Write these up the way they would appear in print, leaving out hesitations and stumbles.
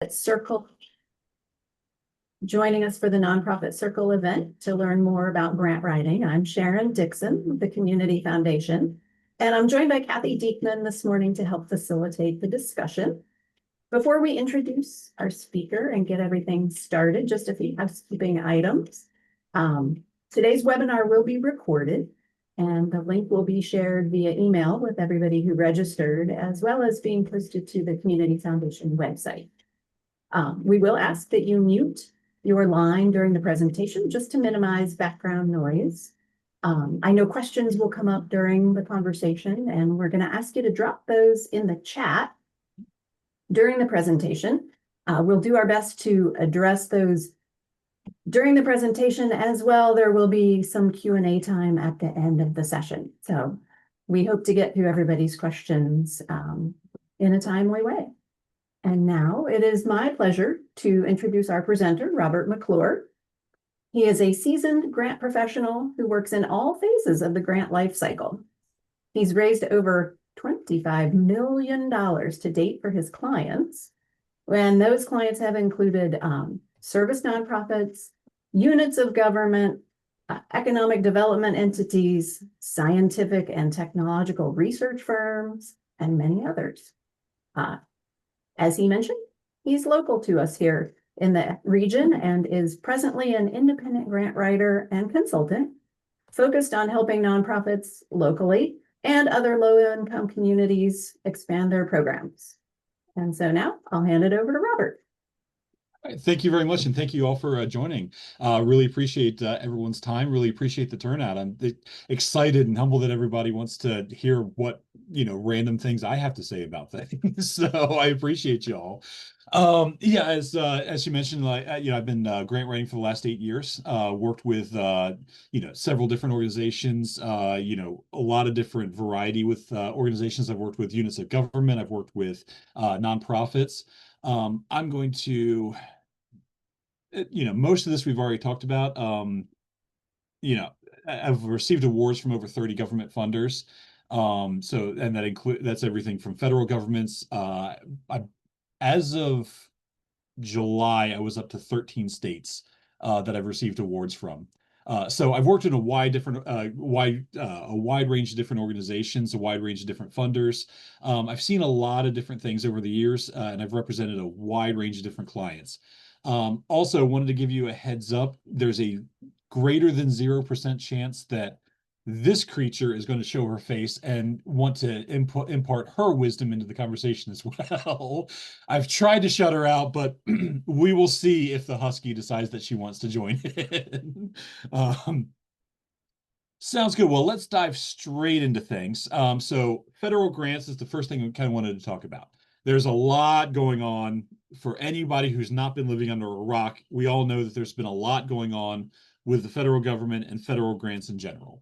Circle joining us for the Nonprofit Circle event to learn more about grant writing. I'm Sharon Dixon with the Community Foundation, and I'm joined by Kathy Diekman this morning to help facilitate the discussion. Before we introduce our speaker and get everything started, just a few housekeeping items. Today's webinar will be recorded, and the link will be shared via email with everybody who registered, as well as being posted to the Community Foundation website. We will ask that you mute your line during the presentation just to minimize background noise. I know questions will come up during the conversation, and we're going to ask you to drop those in the chat during the presentation. We'll do our best to address those during the presentation as well. There will be some Q&A time at the end of the session. So we hope to get through everybody's questions in a timely way. And now it is my pleasure to introduce our presenter, Robert McClure. He is a seasoned grant professional who works in all phases of the grant life cycle. He's raised over $25 million to date for his clients, and those clients have included service nonprofits, units of government, economic development entities, scientific and technological research firms, and many others. As he mentioned, he's local to us here in the region and is presently an independent grant writer and consultant focused on helping nonprofits locally and other low-income communities expand their programs. And so now I'll hand it over to Robert. Thank you very much, and thank you all for joining. Really appreciate everyone's time. Really appreciate the turnout. I'm excited and humbled that everybody wants to hear what random things I have to say about things. So I appreciate you all. Yeah, as you mentioned, I've been grant writing for the last 8 years. Worked with several different organizations. A lot of different variety with organizations. I've worked with units of government. I've worked with nonprofits. I'm going to. Most of this we've already talked about. I've received awards from over 30 government funders. And that's everything from federal governments. As of July, I was up to 13 states that I've received awards from. So I've worked in a wide range of different organizations, a wide range of different funders. I've seen a lot of different things over the years, and I've represented a wide range of different clients. Also wanted to give you a heads up. There's a greater than 0% chance that this creature is going to show her face and want to impart her wisdom into the conversation as well. I've tried to shut her out, but we will see if the husky decides that she wants to join in. Sounds good. Well, let's dive straight into things. So federal grants is the first thing we kind of wanted to talk about. There's a lot going on. For anybody who's not been living under a rock, we all know that there's been a lot going on with the federal government and federal grants in general.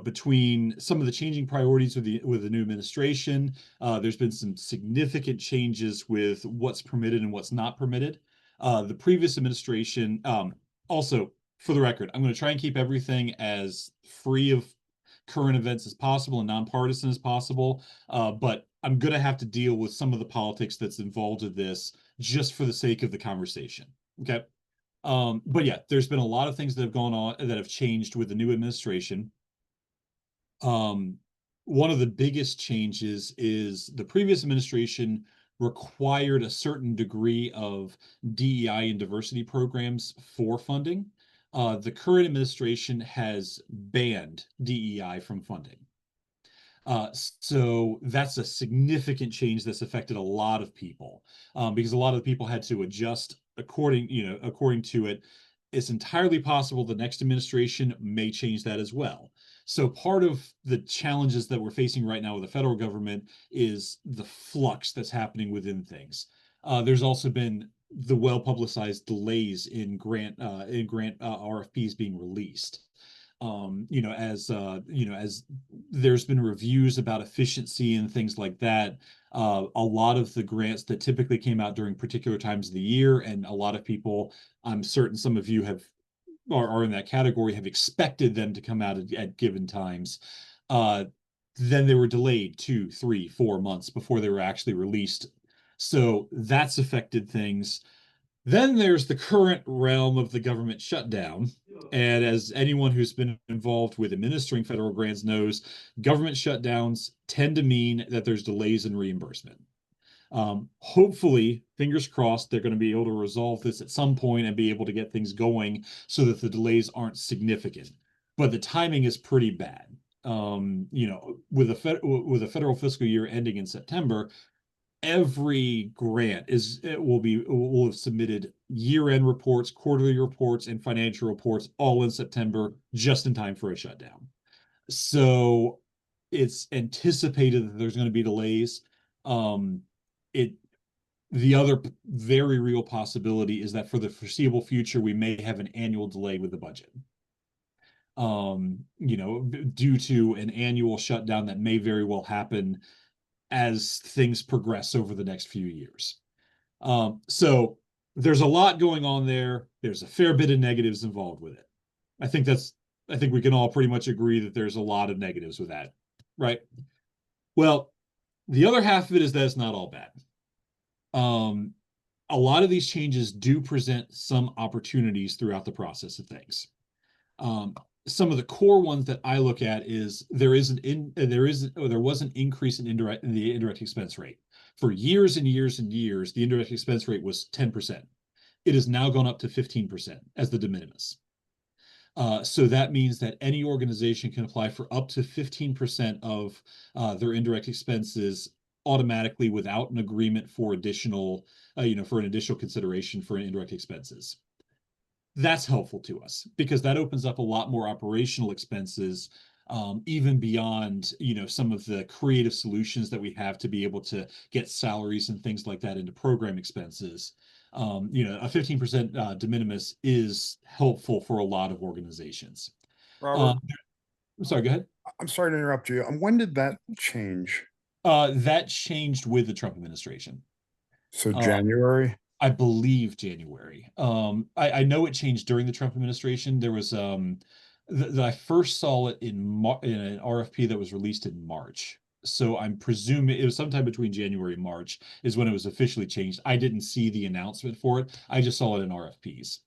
Between some of the changing priorities with the new administration, there's been some significant changes with what's permitted and what's not permitted. The previous administration, also for the record, I'm going to try and keep everything as free of current events as possible and nonpartisan as possible, but I'm going to have to deal with some of the politics that's involved in this just for the sake of the conversation. Okay. But yeah, there's been a lot of things that have gone on that have changed with the new administration. One of the biggest changes is the previous administration required a certain degree of DEI and diversity programs for funding. The current administration has banned DEI from funding. So that's a significant change that's affected a lot of people, because a lot of the people had to adjust according to it. It's entirely possible the next administration may change that as well. So part of the challenges that we're facing right now with the federal government is the flux that's happening within things. There's also been the well-publicized delays in grant RFPs being released. As there's been reviews about efficiency and things like that, a lot of the grants that typically came out during particular times of the year, and a lot of people, I'm certain some of you are in that category, have expected them to come out at given times. Then they were delayed 2, 3, 4 months before they were actually released. So that's affected things. Then there's the current realm of the government shutdown. And as anyone who's been involved with administering federal grants knows, government shutdowns tend to mean that there's delays in reimbursement. Hopefully, fingers crossed, they're going to be able to resolve this at some point and be able to get things going so that the delays aren't significant. But the timing is pretty bad. With a federal fiscal year ending in September, every grant will have submitted year-end reports, quarterly reports, and financial reports all in September, just in time for a shutdown. So it's anticipated that there's going to be delays. It the other very real possibility is that for the foreseeable future, we may have an annual delay with the budget. Due to an annual shutdown that may very well happen as things progress over the next few years. So there's a lot going on there. There's a fair bit of negatives involved with it. I think we can all pretty much agree that there's a lot of negatives with that, right? Well, the other half of it is that it's not all bad. A lot of these changes do present some opportunities throughout the process of things. Some of the core ones that I look at is there was an increase in the indirect expense rate. For years and years and years, the indirect expense rate was 10%. It has now gone up to 15% as the de minimis. So that means that any organization can apply for up to 15% of their indirect expenses automatically without an agreement for additional, for an additional consideration for indirect expenses. That's helpful to us because that opens up a lot more operational expenses, even beyond, some of the creative solutions that we have to be able to get salaries and things like that into program expenses. A 15% de minimis is helpful for a lot of organizations. Robert, I'm sorry, go ahead. I'm sorry to interrupt you. When did that change? That changed with the Trump administration. So January? I believe January. I know it changed during the Trump administration. There was I first saw it in an RFP that was released in March. So I'm presuming it was sometime between January and March is when it was officially changed. I didn't see the announcement for it. I just saw it in RFPs.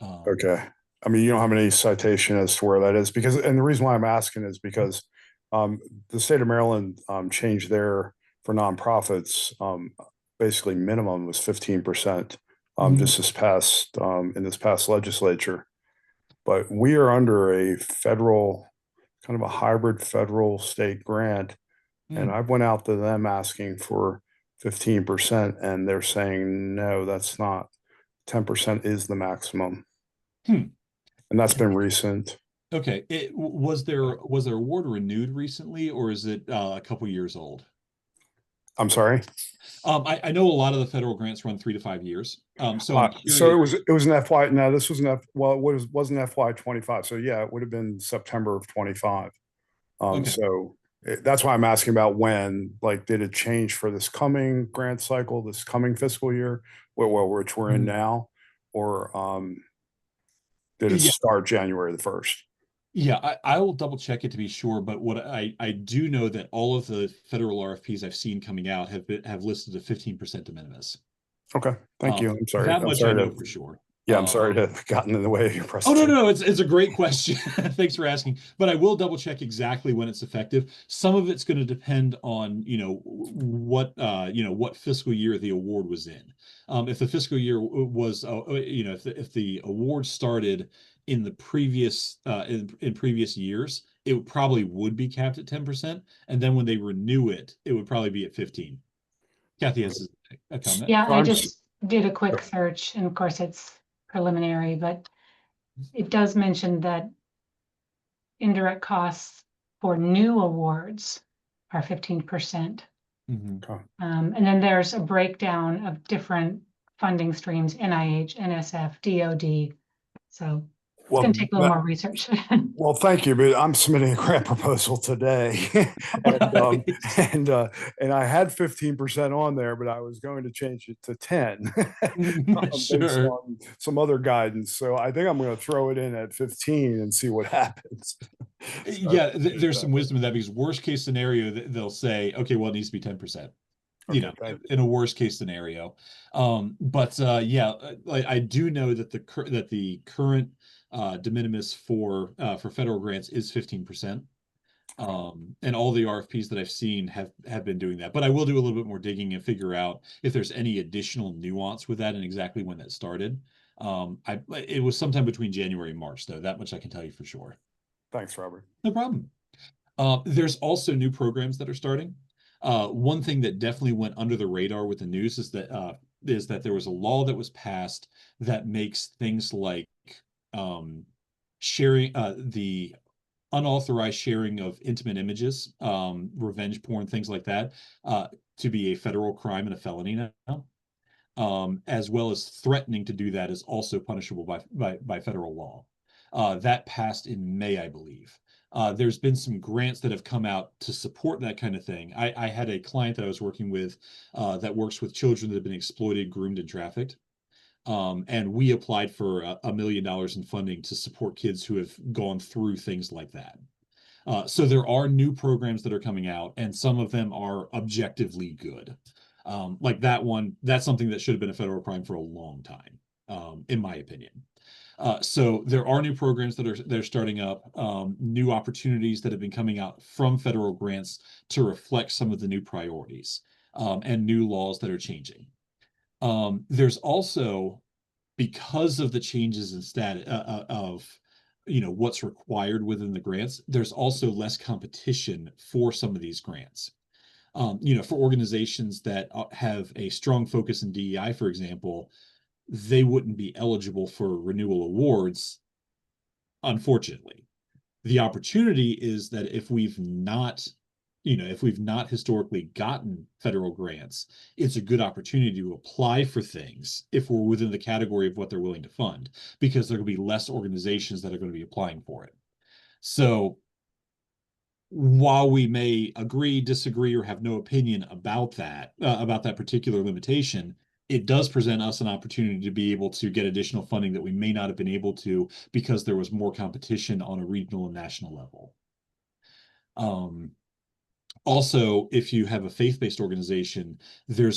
Okay. I mean, you don't have any citation as to where that is and the reason why I'm asking is because the state of Maryland changed for nonprofits. Basically minimum was 15% just in this past legislature. But we are under a federal, kind of a hybrid federal state grant. And I went out to them asking for 15%, and they're saying, no, that's not. 10% is the maximum. And that's been recent. Okay. Was their award renewed recently, or is it a couple years old? I'm sorry. I know a lot of the federal grants run 3 to 5 years. So it was an FY. No, this was it wasn't FY25. So yeah, it would have been September of 25. Okay. So that's why I'm asking about when. Like, did it change for this coming grant cycle, this coming fiscal year, which we're in now, or did it start January the 1st? Yeah, I will double check it to be sure, but what I do know that all of the federal RFPs I've seen coming out have listed a 15% de minimis. Okay, thank you. I'm sorry. That much I know for sure. Yeah, I'm sorry to have gotten in the way of your Oh, presentation. no, it's a great question. Thanks for asking. But I will double check exactly when it's effective. Some of it's going to depend on, what fiscal year the award was in. If the fiscal year was, if the award started in the previous in previous years, it probably would be capped at 10%. And then when they renew it, it would probably be at 15. Kathy has a comment. Yeah, I just did a quick search, and of course it's preliminary, but it does mention that indirect costs for new awards are 15%. And then there's a breakdown of different funding streams: NIH, NSF, DoD. So it's going to take a little more research. Well, thank you, but I'm submitting a grant proposal today, and I had 15% on there, but I was going to change it to 10 based on some other guidance. So I think I'm going to throw it in at 15 and see what happens. Yeah, there's some wisdom in that because worst case scenario, they'll say, okay, well, it needs to be 10%. you Okay, know, thank in a worst case scenario. Yeah, I do know that the current de minimis for federal grants is 15%. And all the RFPs that I've seen have been doing that. But I will do a little bit more digging and figure out if there's any additional nuance with that and exactly when that started. It was sometime between January and March, though. That much I can tell you for sure. Thanks, Robert. No problem. There's also new programs that are starting. One thing that definitely went under the radar with the news is that there was a law that was passed that makes things like sharing the unauthorized sharing of intimate images, revenge porn, things like that, to be a federal crime and a felony now. As well as threatening to do that is also punishable by federal law. That passed in May, I believe. There's been some grants that have come out to support that kind of thing. I had a client that I was working with that works with children that have been exploited, groomed, and trafficked. And we applied for $1 million in funding to support kids who have gone through things like that. So there are new programs that are coming out, and some of them are objectively good. Like that one, that's something that should have been a federal crime for a long time, in my opinion. So there are new programs that are starting up, new opportunities that have been coming out from federal grants to reflect some of the new priorities, and new laws that are changing. There's also, because of the changes in status of what's required within the grants, there's also less competition for some of these grants. For organizations that have a strong focus in DEI, for example, they wouldn't be eligible for renewal awards, unfortunately. The opportunity is that if we've not historically gotten federal grants, it's a good opportunity to apply for things if we're within the category of what they're willing to fund, because there will be less organizations that are going to be applying for it. So while we may agree, disagree, or have no opinion about that particular limitation, it does present us an opportunity to be able to get additional funding that we may not have been able to because there was more competition on a regional and national level. Also, if you have a faith-based organization, there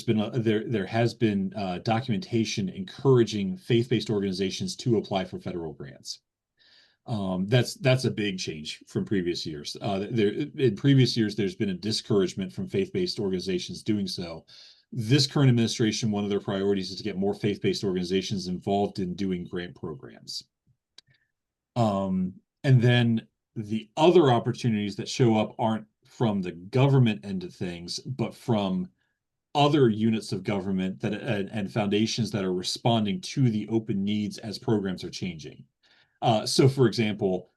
has been documentation encouraging faith-based organizations to apply for federal grants. That's a big change from previous years. In previous years, there's been a discouragement from faith-based organizations doing so. This current administration, one of their priorities is to get more faith-based organizations involved in doing grant programs. And then the other opportunities that show up aren't from the government end of things, but from other units of government and foundations that are responding to the open needs as programs are changing. So, for example,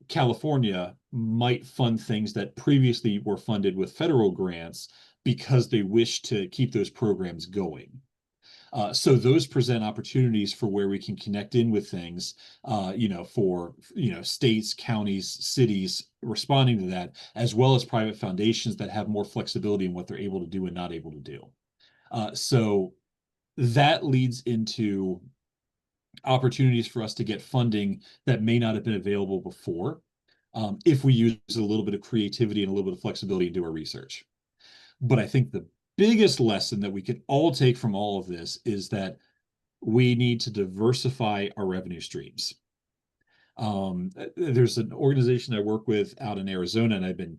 California might fund things that previously were funded with federal grants because they wish to keep those programs going. So those present opportunities for where we can connect in with things, for states, counties, cities responding to that, as well as private foundations that have more flexibility in what they're able to do and not able to do. So that leads into opportunities for us to get funding that may not have been available before, if we use a little bit of creativity and a little bit of flexibility to do our research. But I think the biggest lesson that we can all take from all of this is that we need to diversify our revenue streams. There's an organization I work with out in Arizona, and I've been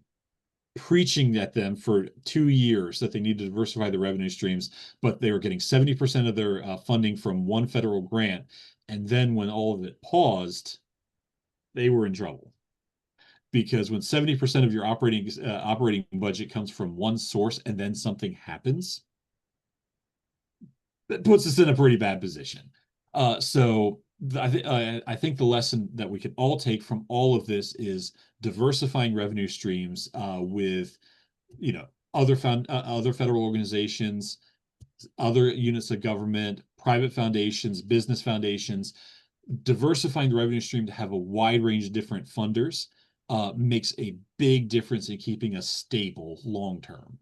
preaching at them for 2 years that they need to diversify the revenue streams, but they were getting 70% of their funding from one federal grant. And then when all of it paused, they were in trouble. Because when 70% of your operating budget comes from one source and then something happens, that puts us in a pretty bad position. So I think the lesson that we can all take from all of this is diversifying revenue streams with other federal organizations, other units of government, private foundations, business foundations. Diversifying the revenue stream to have a wide range of different funders makes a big difference in keeping us stable long term.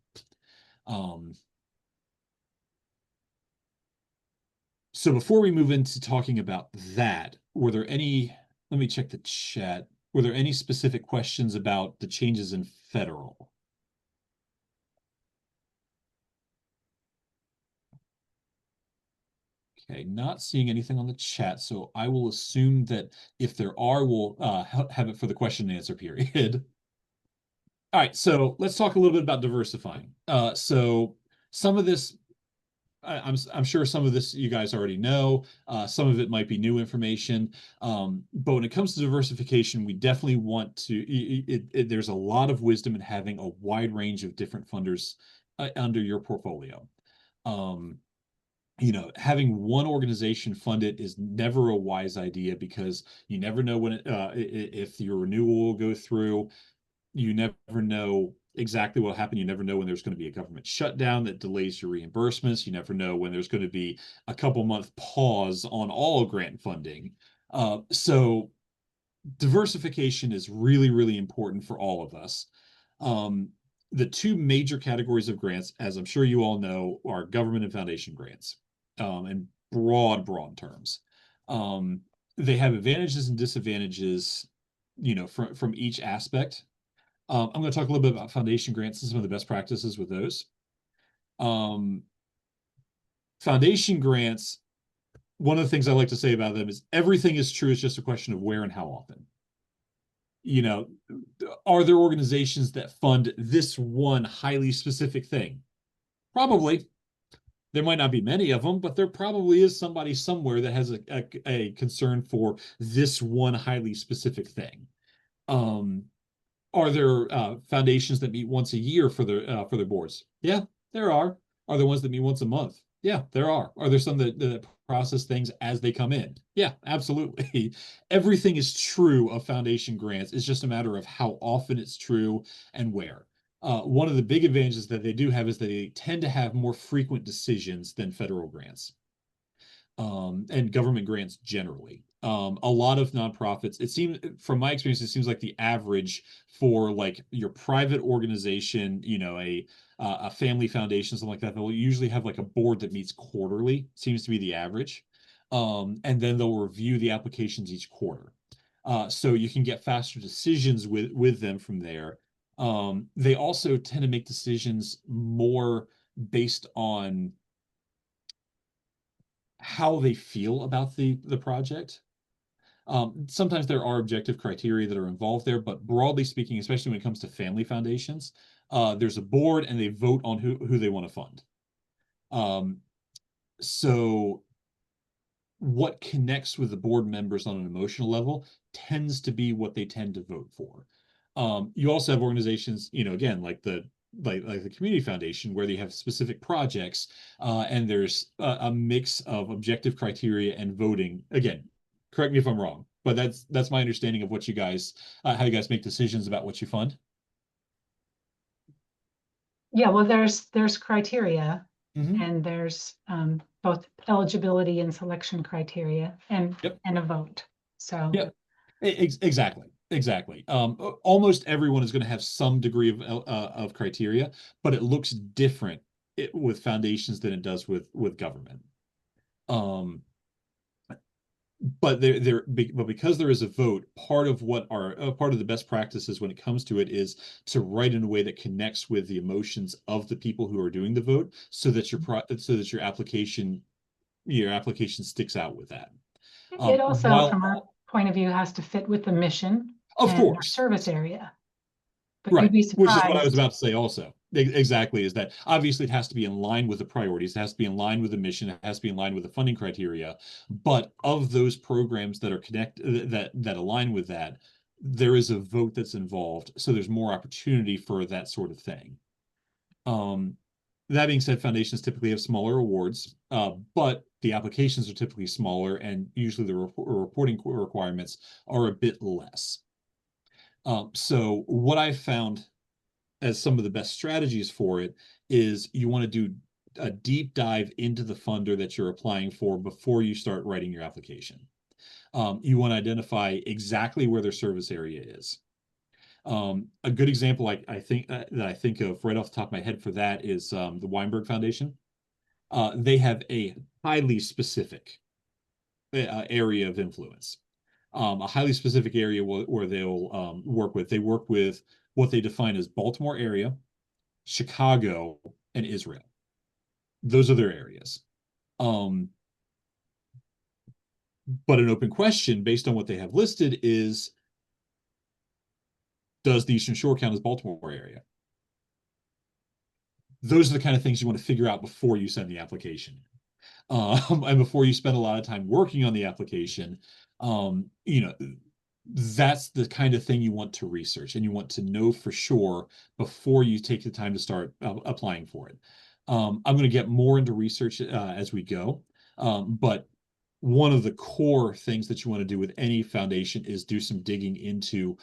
So before we move into talking about that, let me check the chat. Were there any specific questions about the changes in federal? Okay, not seeing anything on the chat, so I will assume that if there are, we'll have it for the question and answer period. All right, so let's talk a little bit about diversifying. So some of this, I'm sure some of this you guys already know. Some of it might be new information. But when it comes to diversification, we definitely want to, there's a lot of wisdom in having a wide range of different funders under your portfolio. Having one organization fund it is never a wise idea because you never know when if your renewal will go through. You never know exactly what will happen. You never know when there's going to be a government shutdown that delays your reimbursements. You never know when there's going to be a couple-month pause on all grant funding. So diversification is really, really important for all of us. The two major categories of grants, as I'm sure you all know, are government and foundation grants, in broad terms. They have advantages and disadvantages, from each aspect. I'm going to talk a little bit about foundation grants and some of the best practices with those. Foundation grants, one of the things I like to say about them is everything is true. It's just a question of where and how often. Are there organizations that fund this one highly specific thing? Probably. There might not be many of them, but there probably is somebody somewhere that has a concern for this one highly specific thing. Are there foundations that meet once a year for their boards? Yeah, there are. Are there ones that meet once a month? Yeah, there are. Are there some that process things as they come in? Yeah, absolutely. Everything is true of foundation grants. It's just a matter of how often it's true and where. One of the big advantages that they do have is that they tend to have more frequent decisions than federal grants. And government grants generally. A lot of nonprofits, it seems, from my experience, it seems like the average for like your private organization, a family foundation, something like that, they'll usually have like a board that meets quarterly, seems to be the average. And then they'll review the applications each quarter. So you can get faster decisions with them from there. They also tend to make decisions more based on how they feel about the project. Sometimes there are objective criteria that are involved there, but broadly speaking, especially when it comes to family foundations, there's a board and they vote on who they want to fund. So what connects with the board members on an emotional level tends to be what they tend to vote for. You also have organizations, again, like the community foundation, where they have specific projects, and there's a mix of objective criteria and voting. Again, correct me if I'm wrong, but that's my understanding of what you guys, how you guys make decisions about what you fund. Yeah, well, there's criteria, Mhm. and there's both eligibility and selection criteria, and Yep. and a vote. So Yep. Exactly. Almost everyone is going to have some degree of criteria, but it looks different with foundations than it does with government. But because there is a vote, part of the best practices when it comes to it is to write in a way that connects with the emotions of the people who are doing the vote, so that your application sticks out with that. it also, While, from our point of view, has to fit with the mission of and our course, service area. But right, you'd be which is what I was surprised. about to say also. Exactly, is that obviously it has to be in line with the priorities, it has to be in line with the mission, it has to be in line with the funding criteria. But of those programs that are that align with that, there is a vote that's involved, so there's more opportunity for that sort of thing. That being said, foundations typically have smaller awards, but the applications are typically smaller, and usually the reporting requirements are a bit less. So what I've found as some of the best strategies for it is you want to do a deep dive into the funder that you're applying for before you start writing your application. You want to identify exactly where their service area is. A good example I think that I think of right off the top of my head for that is the Weinberg Foundation. They have a highly specific area of influence. A highly specific area where they'll work with. They work with what they define as Baltimore area, Chicago, and Israel. Those are their areas. But an open question based on what they have listed is, does the Eastern Shore count as Baltimore area? Those are the kind of things you want to figure out before you send the application. And before you spend a lot of time working on the application, that's the kind of thing you want to research and you want to know for sure before you take the time to start applying for it. I'm going to get more into research as we go, but one of the core things that you want to do with any foundation is do some digging into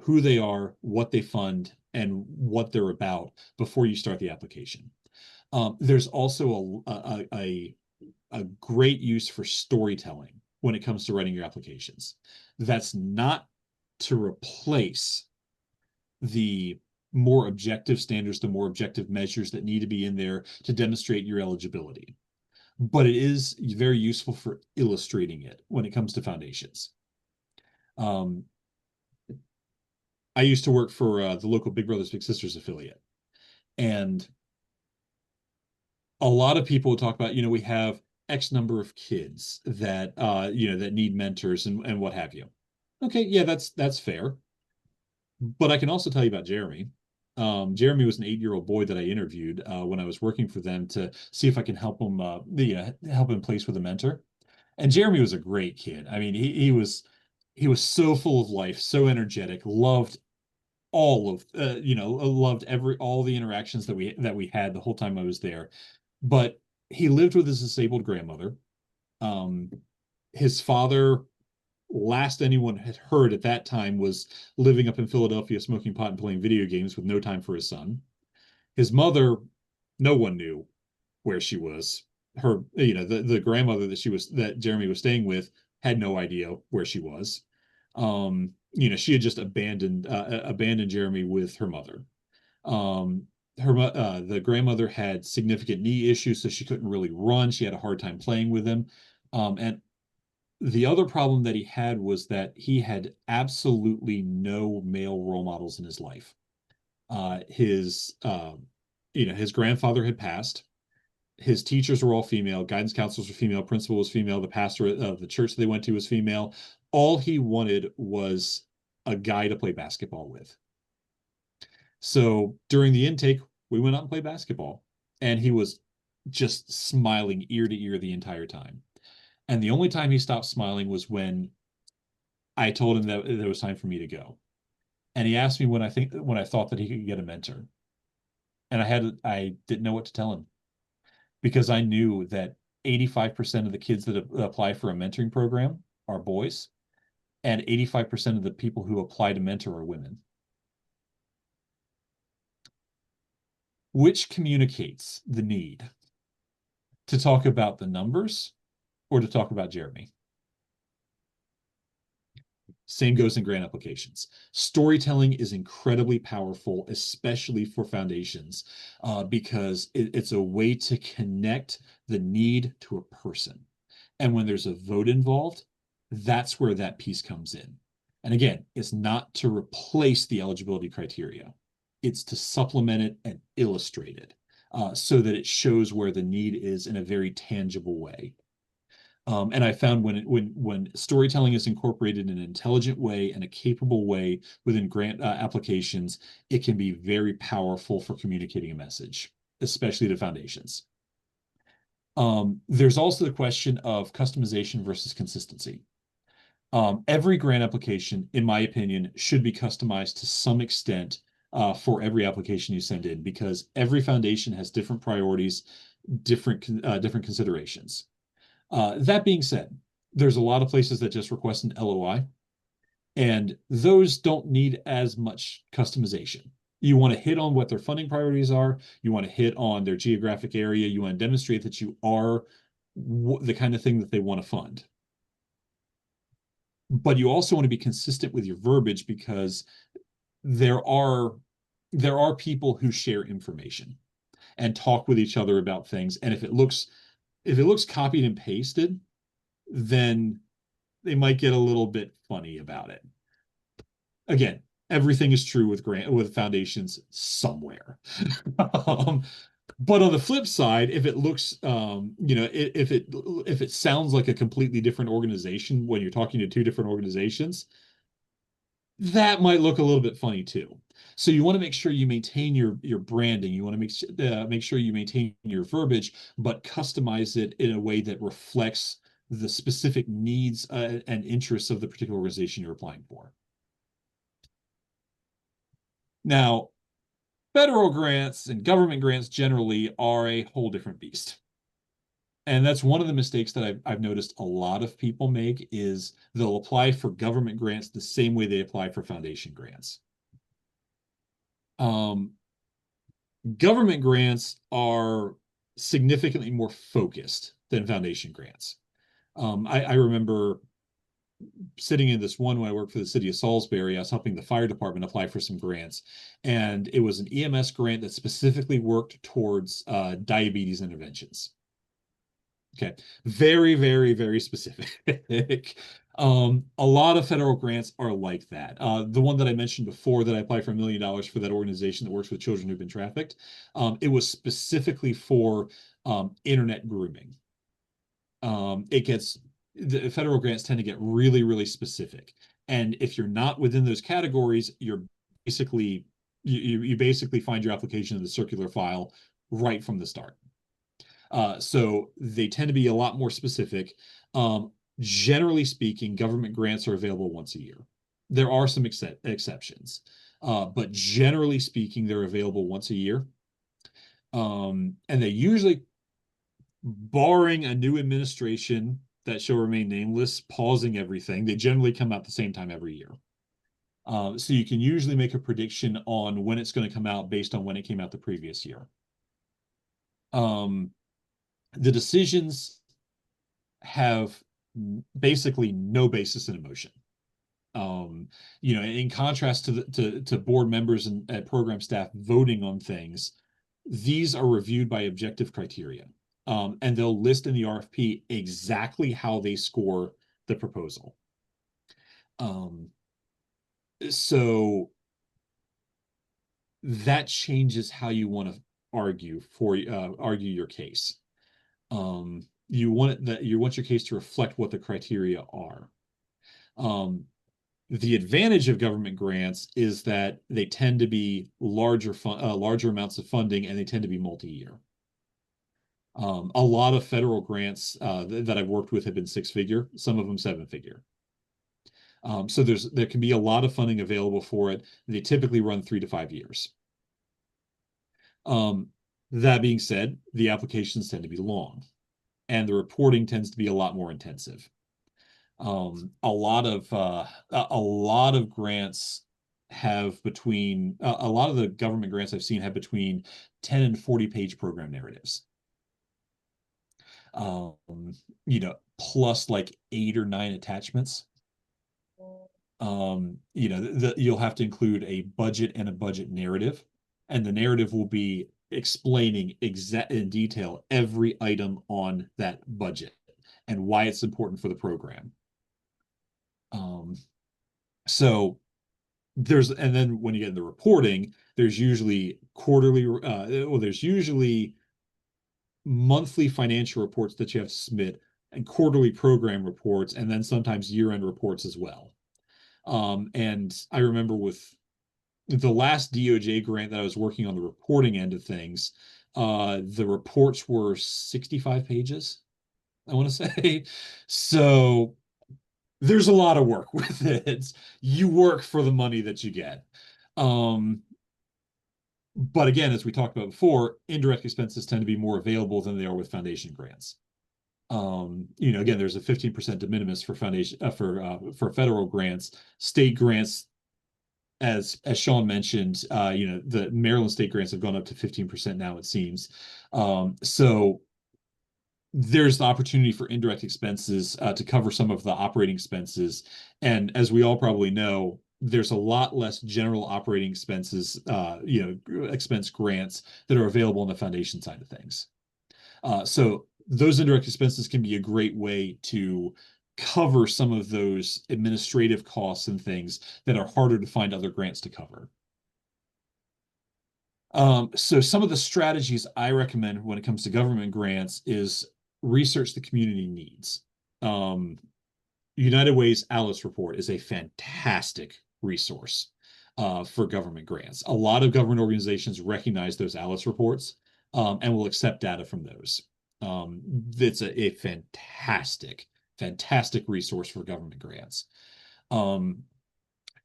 who they are, what they fund, and what they're about before you start the application. There's also a great use for storytelling when it comes to writing your applications. That's not to replace the more objective standards, the more objective measures that need to be in there to demonstrate your eligibility. But it is very useful for illustrating it when it comes to foundations. I used to work for the local Big Brothers Big Sisters affiliate, and a lot of people talk about, we have X number of kids that that need mentors and what have you. Okay, yeah, that's fair. But I can also tell you about Jeremy. Jeremy was an 8-year-old boy that I interviewed when I was working for them to see if I can help him help him place with a mentor. And Jeremy was a great kid. I mean, he was so full of life, so energetic, loved all of loved all the interactions that we had the whole time I was there. But he lived with his disabled grandmother. His father, last anyone had heard at that time, was living up in Philadelphia, smoking pot and playing video games with no time for his son. His mother, no one knew where she was. Her, the grandmother that Jeremy was staying with had no idea where she was. She had just abandoned Jeremy with her mother. The grandmother had significant knee issues, so she couldn't really run. She had a hard time playing with him. And the other problem that he had was that he had absolutely no male role models in his life. His grandfather had passed. His teachers were all female. Guidance counselors were female. Principal was female. The pastor of the church they went to was female. All he wanted was a guy to play basketball with. So during the intake, we went out and played basketball, and he was just smiling ear to ear the entire time. And the only time he stopped smiling was when I told him that it was time for me to go. And he asked me when I thought that he could get a mentor. And I didn't know what to tell him, because I knew that 85% of the kids that apply for a mentoring program are boys, and 85% of the people who apply to mentor are women. Which communicates the need to talk about the numbers or to talk about Jeremy? Same goes in grant applications. Storytelling is incredibly powerful, especially for foundations, because it's a way to connect the need to a person. And when there's a vote involved, that's where that piece comes in. And again, it's not to replace the eligibility criteria. It's to supplement it and illustrate it so that it shows where the need is in a very tangible way. And I found when storytelling is incorporated in an intelligent way and a capable way within grant applications, it can be very powerful for communicating a message, especially to foundations. There's also the question of customization versus consistency. Every grant application, in my opinion, should be customized to some extent for every application you send in, because every foundation has different priorities, different considerations. That being said, there's a lot of places that just request an LOI, and those don't need as much customization. You want to hit on what their funding priorities are. You want to hit on their geographic area. You want to demonstrate that you are the kind of thing that they want to fund. But you also want to be consistent with your verbiage, because there are people who share information and talk with each other about things. And if it looks copied and pasted, then they might get a little bit funny about it. Again, everything is true with foundations somewhere. But on the flip side, if it looks, if it sounds like a completely different organization when you're talking to two different organizations, that might look a little bit funny too. So you want to make sure you maintain your branding. You want to make sure you maintain your verbiage, but customize it in a way that reflects the specific needs and interests of the particular organization you're applying for. Now, federal grants and government grants generally are a whole different beast. And that's one of the mistakes that I've noticed a lot of people make is they'll apply for government grants the same way they apply for foundation grants. Government grants are significantly more focused than foundation grants. I remember sitting in this one when I worked for the city of Salisbury. I was helping the fire department apply for some grants, and it was an EMS grant that specifically worked towards diabetes interventions. Okay, very, very, very specific. A lot of federal grants are like that. The one that I mentioned before that I applied for $1 million for that organization that works with children who've been trafficked, it was specifically for internet grooming. The federal grants tend to get really, really specific. And if you're not within those categories, you're basically, you basically find your application in the circular file right from the start. So they tend to be a lot more specific. Generally speaking, government grants are available once a year. There are some exceptions, but generally speaking, they're available once a year. And they usually, barring a new administration that shall remain nameless, pausing everything, they generally come out the same time every year. So you can usually make a prediction on when it's going to come out based on when it came out the previous year. The decisions have basically no basis in emotion. In contrast to board members and program staff voting on things, these are reviewed by objective criteria. And they'll list in the RFP exactly how they score the proposal. So that changes how you want to argue your case. You want your case to reflect what the criteria are. The advantage of government grants is that they tend to be larger amounts of funding, and they tend to be multi-year. A lot of federal grants that I've worked with have been 6-figure, some of them 7-figure. So there can be a lot of funding available for it. They typically run 3 to 5 years. That being said, the applications tend to be long, and the reporting tends to be a lot more intensive. A lot of grants have a lot of the government grants I've seen have between 10 and 40-page program narratives. Plus like 8 or 9 attachments. You'll have to include a budget and a budget narrative, and the narrative will be explaining in detail every item on that budget and why it's important for the program. And then when you get in the reporting, there's usually there's usually monthly financial reports that you have to submit, and quarterly program reports, and then sometimes year-end reports as well. And I remember with the last DOJ grant that I was working on the reporting end of things, the reports were 65 pages, I want to say. So there's a lot of work with it. You work for the money that you get. But again, as we talked about before, indirect expenses tend to be more available than they are with foundation grants. Again, there's a 15% de minimis for foundation for federal grants. State grants, as Sean mentioned, the Maryland state grants have gone up to 15% now, it seems. So there's the opportunity for indirect expenses to cover some of the operating expenses. And as we all probably know, there's a lot less general operating expenses, expense grants that are available on the foundation side of things. So those indirect expenses can be a great way to cover some of those administrative costs and things that are harder to find other grants to cover. So some of the strategies I recommend when it comes to government grants is research the community needs. United Way's Alice Report is a fantastic resource for government grants. A lot of government organizations recognize those Alice reports and will accept data from those. It's a fantastic, fantastic resource for government grants.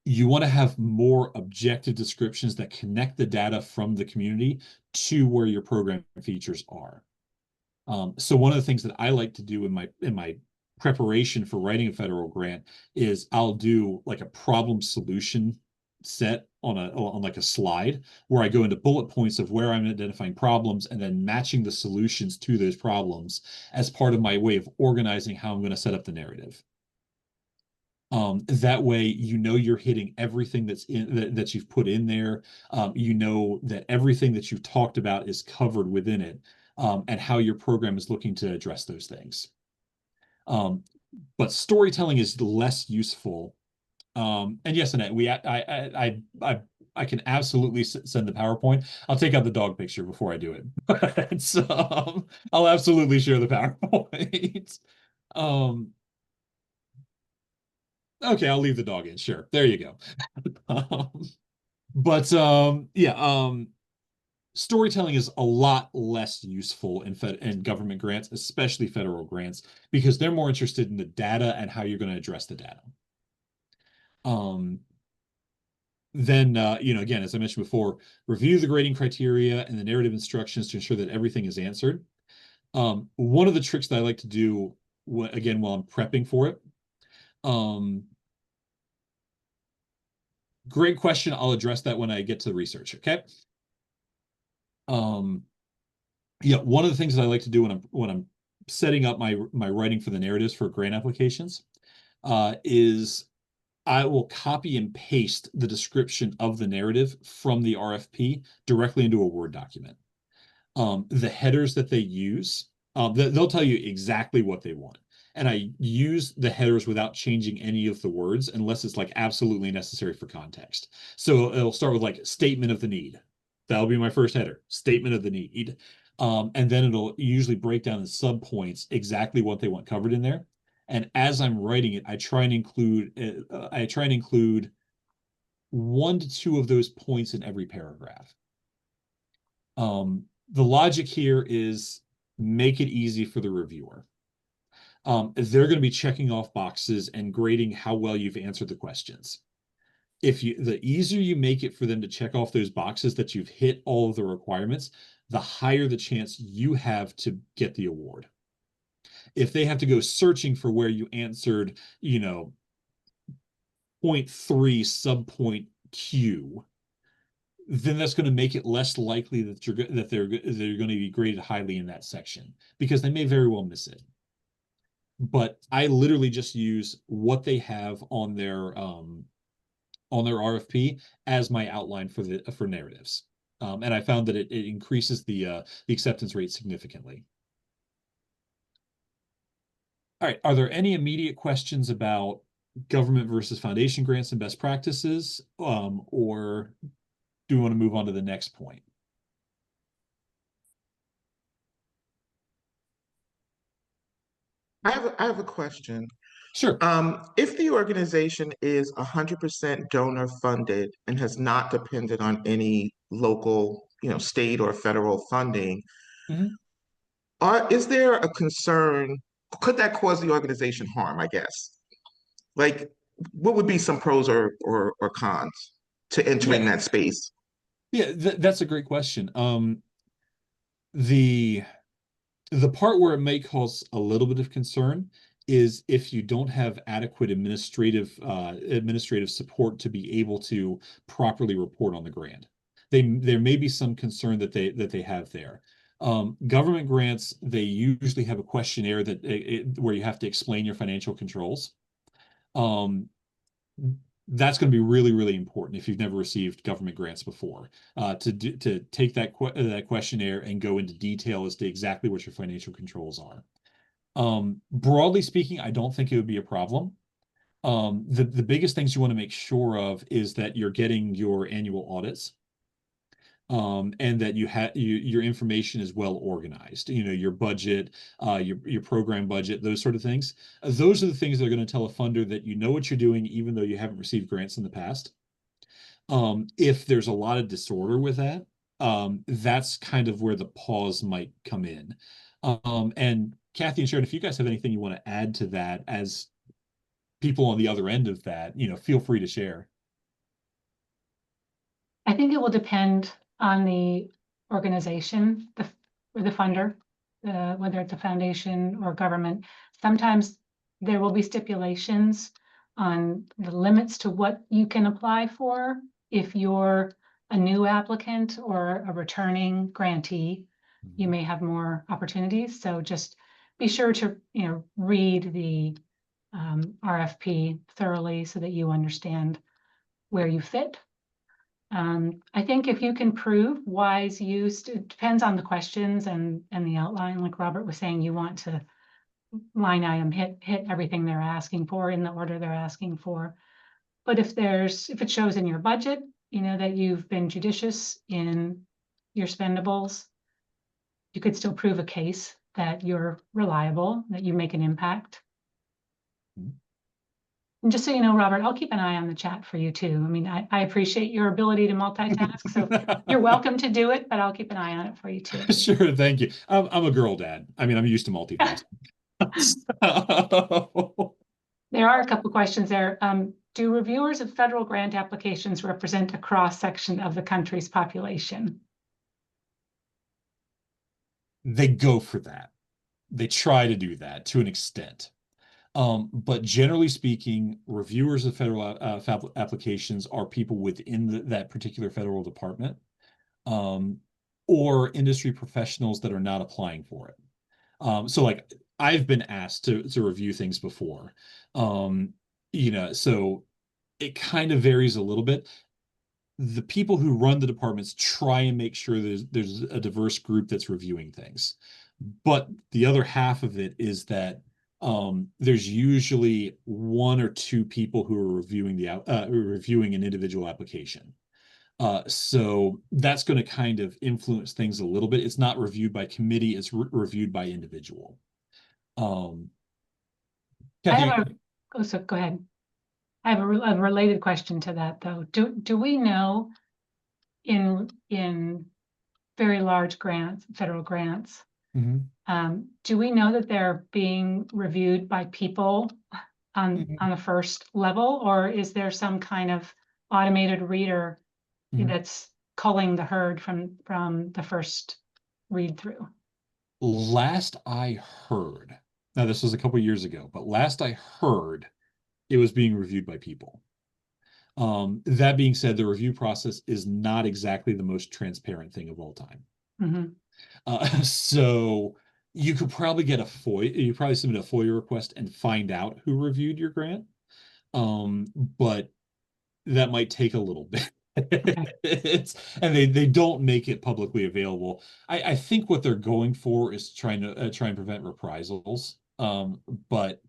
You want to have more objective descriptions that connect the data from the community to where your program features are. So one of the things that I like to do in my preparation for writing a federal grant is I'll do like a problem solution set on like a slide where I go into bullet points of where I'm identifying problems and then matching the solutions to those problems as part of my way of organizing how I'm going to set up the narrative. That way, you know you're hitting everything that's that you've put in there. You know that everything that you've talked about is covered within it, and how your program is looking to address those things. But storytelling is less useful. And yes, Annette, I can absolutely send the PowerPoint. I'll take out the dog picture before I do it. But I'll absolutely share the PowerPoint. Okay, I'll leave the dog in. Sure. There you go. Storytelling is a lot less useful in government grants, especially federal grants, because they're more interested in the data and how you're going to address the data. Then, again, as I mentioned before, review the grading criteria and the narrative instructions to ensure that everything is answered. One of the tricks that I like to do, again, while I'm prepping for it, great question. I'll address that when I get to the research. Okay. One of the things that I like to do when I'm setting up my writing for the narratives for grant applications is I will copy and paste the description of the narrative from the RFP directly into a Word document. The headers that they use, they'll tell you exactly what they want. And I use the headers without changing any of the words unless it's like absolutely necessary for context. So it'll start with like statement of the need. That'll be my first header, statement of the need. And then it'll usually break down in subpoints exactly what they want covered in there. And as I'm writing it, I try and include 1 to 2 of those points in every paragraph. The logic here is make it easy for the reviewer. They're going to be checking off boxes and grading how well you've answered the questions. The easier you make it for them to check off those boxes that you've hit all of the requirements, the higher the chance you have to get the award. If they have to go searching for where you answered, 0.3 subpoint Q, then that's going to make it less likely that they're going to be graded highly in that section because they may very well miss it. But I literally just use what they have on their RFP as my outline for narratives, and I found that it increases the acceptance rate significantly. All right, are there any immediate questions about government versus foundation grants and best practices, or do we want to move on to the next point? I have a question. Sure. If the organization is 100% donor funded and has not depended on any local, state or federal funding, is there a concern? Could that cause the organization harm, I guess? Like, what would be some pros or cons to entering that space? Yeah, that's a great question. The part where it may cause a little bit of concern is if you don't have adequate administrative support to be able to properly report on the grant. There may be some concern that they have there. Government grants, they usually have a questionnaire where you have to explain your financial controls. That's going to be really, really important if you've never received government grants before, to take that questionnaire and go into detail as to exactly what your financial controls are. Broadly speaking, I don't think it would be a problem. The biggest things you want to make sure of is that you're getting your annual audits. and that your information is well organized. Your budget, your program budget, those sort of things. Those are the things that are going to tell a funder that you know what you're doing, even though you haven't received grants in the past. If there's a lot of disorder with that, that's kind of where the pause might come in. And Kathy and Sharon, if you guys have anything you want to add to that as people on the other end of that, feel free to share. I think it will depend on the organization, or the funder, whether it's a foundation or government. Sometimes there will be stipulations on the limits to what you can apply for if you're a new applicant or a returning grantee. You may have more opportunities. So just be sure to read the RFP thoroughly so that you understand where you fit. I think if you can prove wise use, it depends on the questions and the outline. Like Robert was saying, you want to line item hit everything they're asking for in the order they're asking for. But if it shows in your budget, that you've been judicious in your spendables, you could still prove a case that you're reliable, that you make an impact. And just so you know, Robert, I'll keep an eye on the chat for you too. I mean, I appreciate your ability to multitask, so you're welcome to do it, but I'll keep an eye on it for you too. Sure, thank you. I'm a girl dad. I mean, I'm used to multitasking. There are a couple of questions there. Do reviewers of federal grant applications represent a cross-section of the country's population? They go for that. They try to do that to an extent. But generally speaking, reviewers of federal applications are people within that particular federal department, or industry professionals that are not applying for it. So like I've been asked to review things before. So it kind of varies a little bit. The people who run the departments try and make sure there's a diverse group that's reviewing things. But the other half of it is that there's usually one or two people who are reviewing an individual application. So that's going to kind of influence things a little bit. It's not reviewed by committee, it's reviewed by individual. Kathy, so go ahead. I have a related question to that though. Do we know in very large grants, federal grants, do we know that they're being reviewed by people on the first level, or is there some kind of automated reader that's culling the herd from the first read through? Last I heard, now this was a couple years ago, but last I heard, it was being reviewed by people. That being said, the review process is not exactly the most transparent thing of all time. So you could probably get you probably submit a FOIA request and find out who reviewed your grant. But that might take a little bit. And they don't make it publicly available. I think what they're going for is try and prevent reprisals. But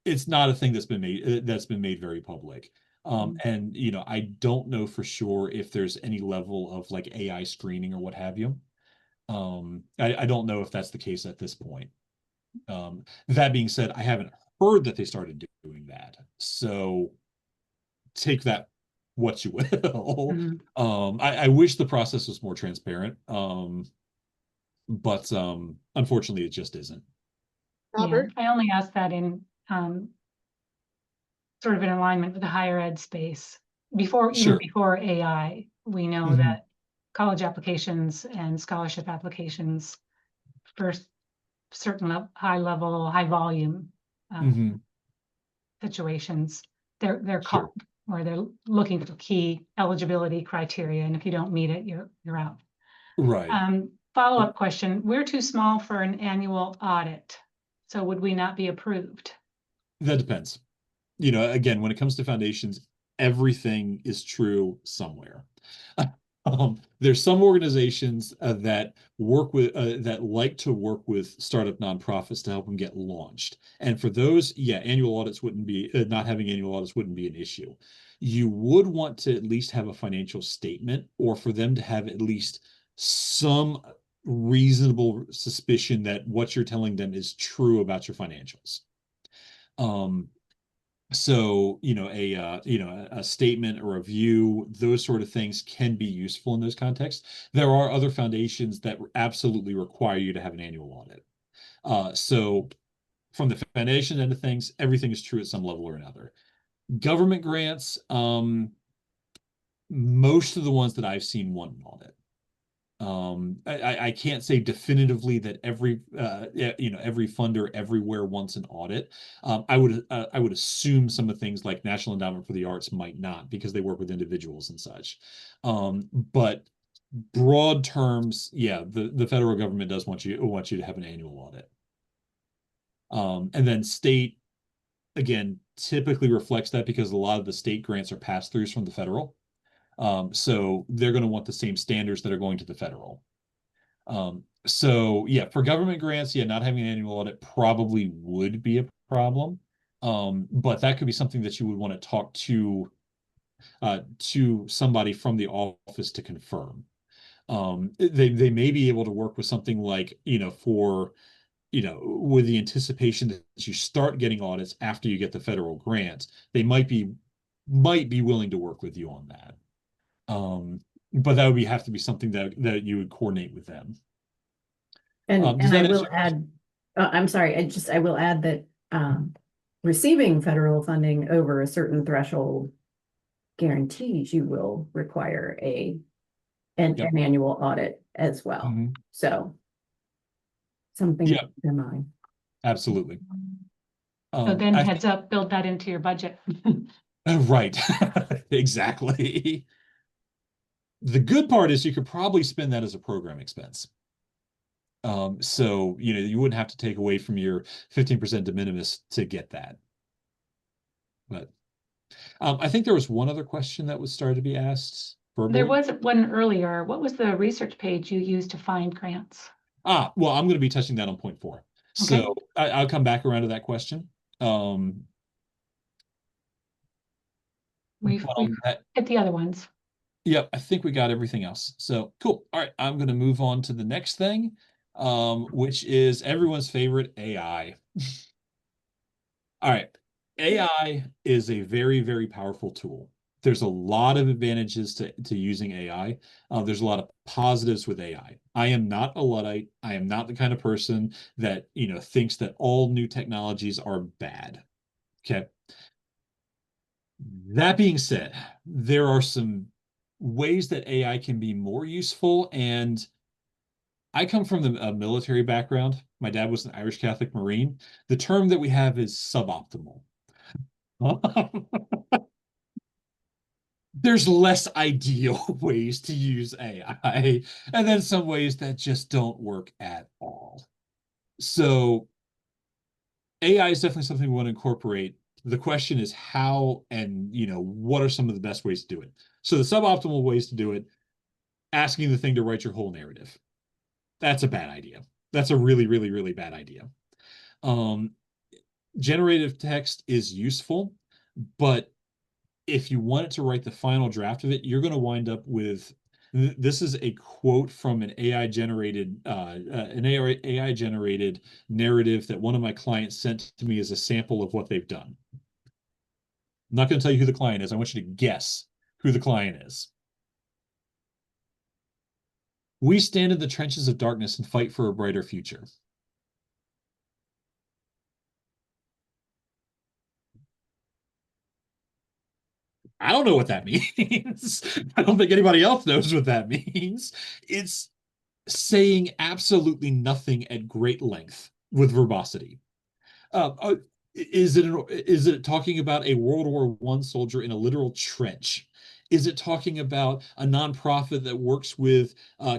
it's not a thing that's been made very public. And I don't know for sure if there's any level of like AI screening or what have you. I don't know if that's the case at this point. That being said, I haven't heard that they started doing that. So take that what you will. I wish the process was more transparent. But unfortunately it just isn't. Robert? Yeah, I only asked that in sort of in alignment with the higher ed space. Even before AI, we know that college applications and scholarship applications for certain high volume situations, they're called, where they're looking for key eligibility criteria, and if you don't meet it, you're out. Right. Follow-up question: we're too small for an annual audit, so would we not be approved? That depends. Again, when it comes to foundations, everything is true somewhere. There's some organizations that work with that like to work with startup nonprofits to help them get launched, and for those, annual audits wouldn't be not having annual audits wouldn't be an issue. you would want to at least have a financial statement, or for them to have at least some reasonable suspicion that what you're telling them is true about your financials. So, a statement, a review, those sort of things can be useful in those contexts. There are other foundations that absolutely require you to have an annual audit. So from the foundation end of things, everything is true at some level or another. Government grants, most of the ones that I've seen want an audit. I can't say definitively that every funder everywhere wants an audit. I would assume some of the things like National Endowment for the Arts might not, because they work with individuals and such. But broad terms, yeah, the federal government does want you to have an annual audit. And then state, again, typically reflects that, because a lot of the state grants are pass-throughs from the federal. So they're going to want the same standards that are going to the federal. So yeah, for government grants, yeah, not having an annual audit probably would be a problem. But that could be something that you would want to talk to somebody from the office to confirm. They may be able to work with something like, with the anticipation that you start getting audits after you get the federal grant, they might be willing to work with you on that. But that would have to be something that you would coordinate with them. And does I that will answer- add, I'm sorry, I will add that receiving federal funding over a certain threshold guarantees you will require an Yep. annual audit as well. Mhm. So something to Yeah. keep in mind. Absolutely. So then I heads up, build that into your budget. right. Exactly. The good part is you could probably spend that as a program expense. So, you wouldn't have to take away from your 15% de minimis to get that. But I think there was one other question that was started to be asked verbally. There was one earlier. What was the research page you used to find grants? Well, I'm going to be touching that on point 4. Okay. So I'll come back around to that question. We've hit the other ones. Yep, I think we got everything else. So cool. All right, I'm going to move on to the next thing, which is everyone's favorite, AI. All right, AI is a very, very powerful tool. There's a lot of advantages to using AI. There's a lot of positives with AI. I am not a Luddite. I am not the kind of person that, thinks that all new technologies are bad. Okay. That being said, there are some ways that AI can be more useful, and I come from a military background. My dad was an Irish Catholic Marine. The term that we have is suboptimal. There's less ideal ways to use AI, and then some ways that just don't work at all. So AI is definitely something we want to incorporate. The question is how, and what are some of the best ways to do it? So the suboptimal ways to do it, asking the thing to write your whole narrative. That's a bad idea. That's a really, really, really bad idea. Generative text is useful, but if you want it to write the final draft of it, you're going to wind up with, this is a quote from an AI generated narrative that one of my clients sent to me as a sample of what they've done. I'm not going to tell you who the client is. I want you to guess who the client is. We stand in the trenches of darkness and fight for a brighter future. I don't know what that means. I don't think anybody else knows what that means. It's saying absolutely nothing at great length with verbosity. Is it talking about a World War I soldier in a literal trench? Is it talking about a nonprofit that works with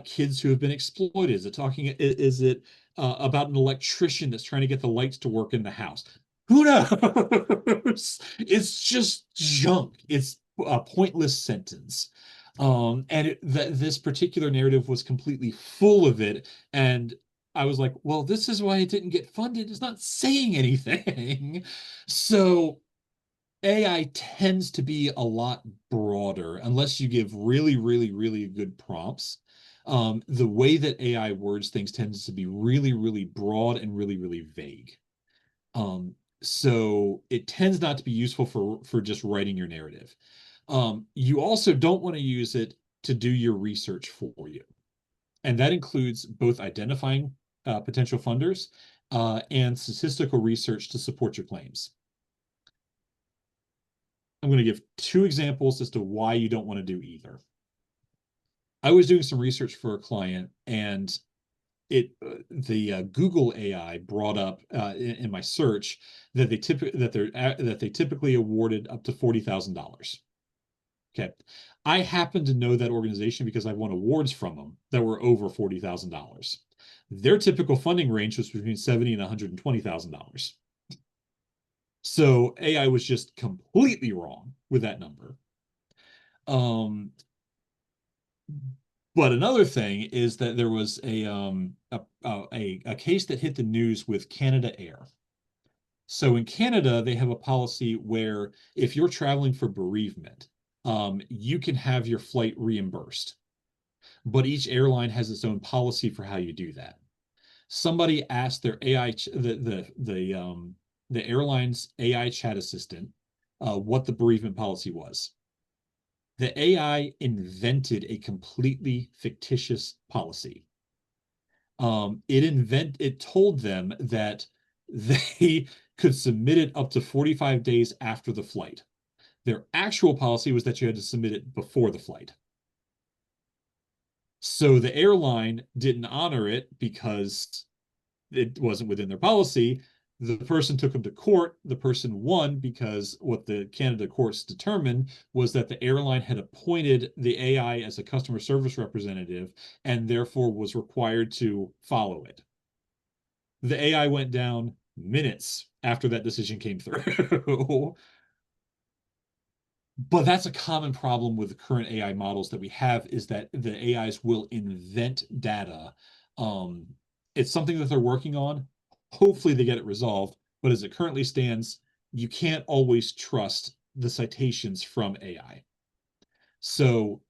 kids who have been exploited? Is it about an electrician that's trying to get the lights to work in the house? Who knows? It's just junk. It's a pointless sentence. And this particular narrative was completely full of it. And I was like, well, this is why it didn't get funded. It's not saying anything. So AI tends to be a lot broader unless you give really, really, really good prompts. The way that AI words things tends to be really, really broad and really, really vague. So it tends not to be useful for just writing your narrative. You also don't want to use it to do your research for you. And that includes both identifying potential funders and statistical research to support your claims. I'm going to give 2 examples as to why you don't want to do either. I was doing some research for a client, and the Google AI brought up in my search that they typically awarded up to $40,000. Okay, I happen to know that organization because I won awards from them that were over $40,000. Their typical funding range was between $70,000 and $120,000. So AI was just completely wrong with that number. But another thing is that there was a case that hit the news with Canada Air. So in Canada, they have a policy where if you're traveling for bereavement, you can have your flight reimbursed. But each airline has its own policy for how you do that. Somebody asked their AI, the airline's AI chat assistant, what the bereavement policy was. The AI invented a completely fictitious policy. It told them that they could submit it up to 45 days after the flight. Their actual policy was that you had to submit it before the flight. So the airline didn't honor it because it wasn't within their policy. The person took them to court. The person won because what the Canada courts determined was that the airline had appointed the AI as a customer service representative and therefore was required to follow it. The AI went down minutes after that decision came through. But that's a common problem with the current AI models that we have, is that the AIs will invent data. It's something that they're working on. Hopefully they get it resolved, but as it currently stands, you can't always trust the citations from AI. So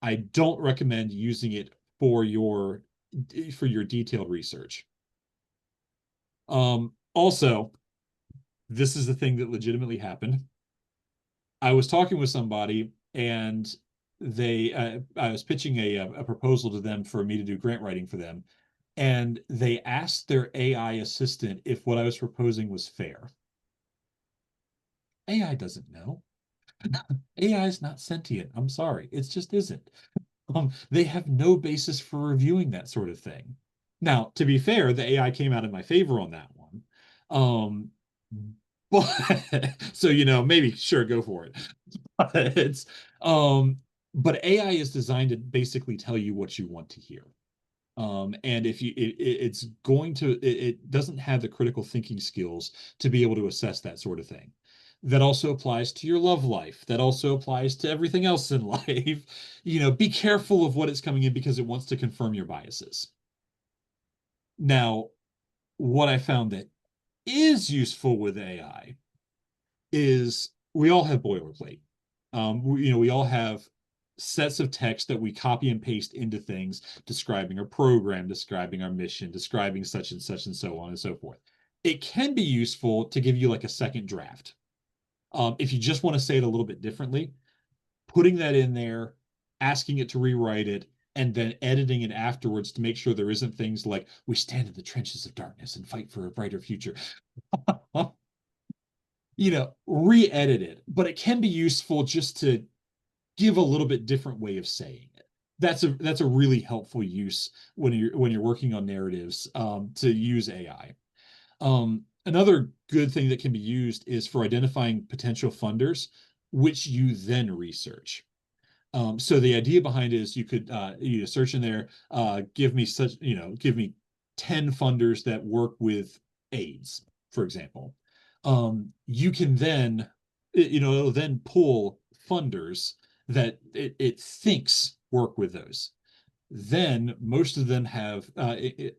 I don't recommend using it for your detailed research. Also, this is the thing that legitimately happened. I was talking with somebody, and I was pitching a proposal to them for me to do grant writing for them, and they asked their AI assistant if what I was proposing was fair. AI doesn't know. AI is not sentient. I'm sorry, it just isn't. They have no basis for reviewing that sort of thing. Now, to be fair, the AI came out in my favor on that one. But so maybe sure, go for it. But but AI is designed to basically tell you what you want to hear. And if it doesn't have the critical thinking skills to be able to assess that sort of thing. That also applies to your love life. That also applies to everything else in life. Be careful of what it's coming in because it wants to confirm your biases. Now, what I found that is useful with AI is we all have boilerplate. We all have sets of text that we copy and paste into things, describing our program, describing our mission, describing such and such, and so on and so forth. It can be useful to give you like a second draft. If you just want to say it a little bit differently, putting that in there, asking it to rewrite it, and then editing it afterwards to make sure there isn't things like, we stand in the trenches of darkness and fight for a brighter future. Re-edit it. But it can be useful just to give a little bit different way of saying it. That's a really helpful use when you're working on narratives, to use AI. Another good thing that can be used is for identifying potential funders, which you then research. So the idea behind it is you could search in there, give me 10 funders that work with AIDS, for example. You can then, it'll then pull funders that it thinks work with those. then most of them have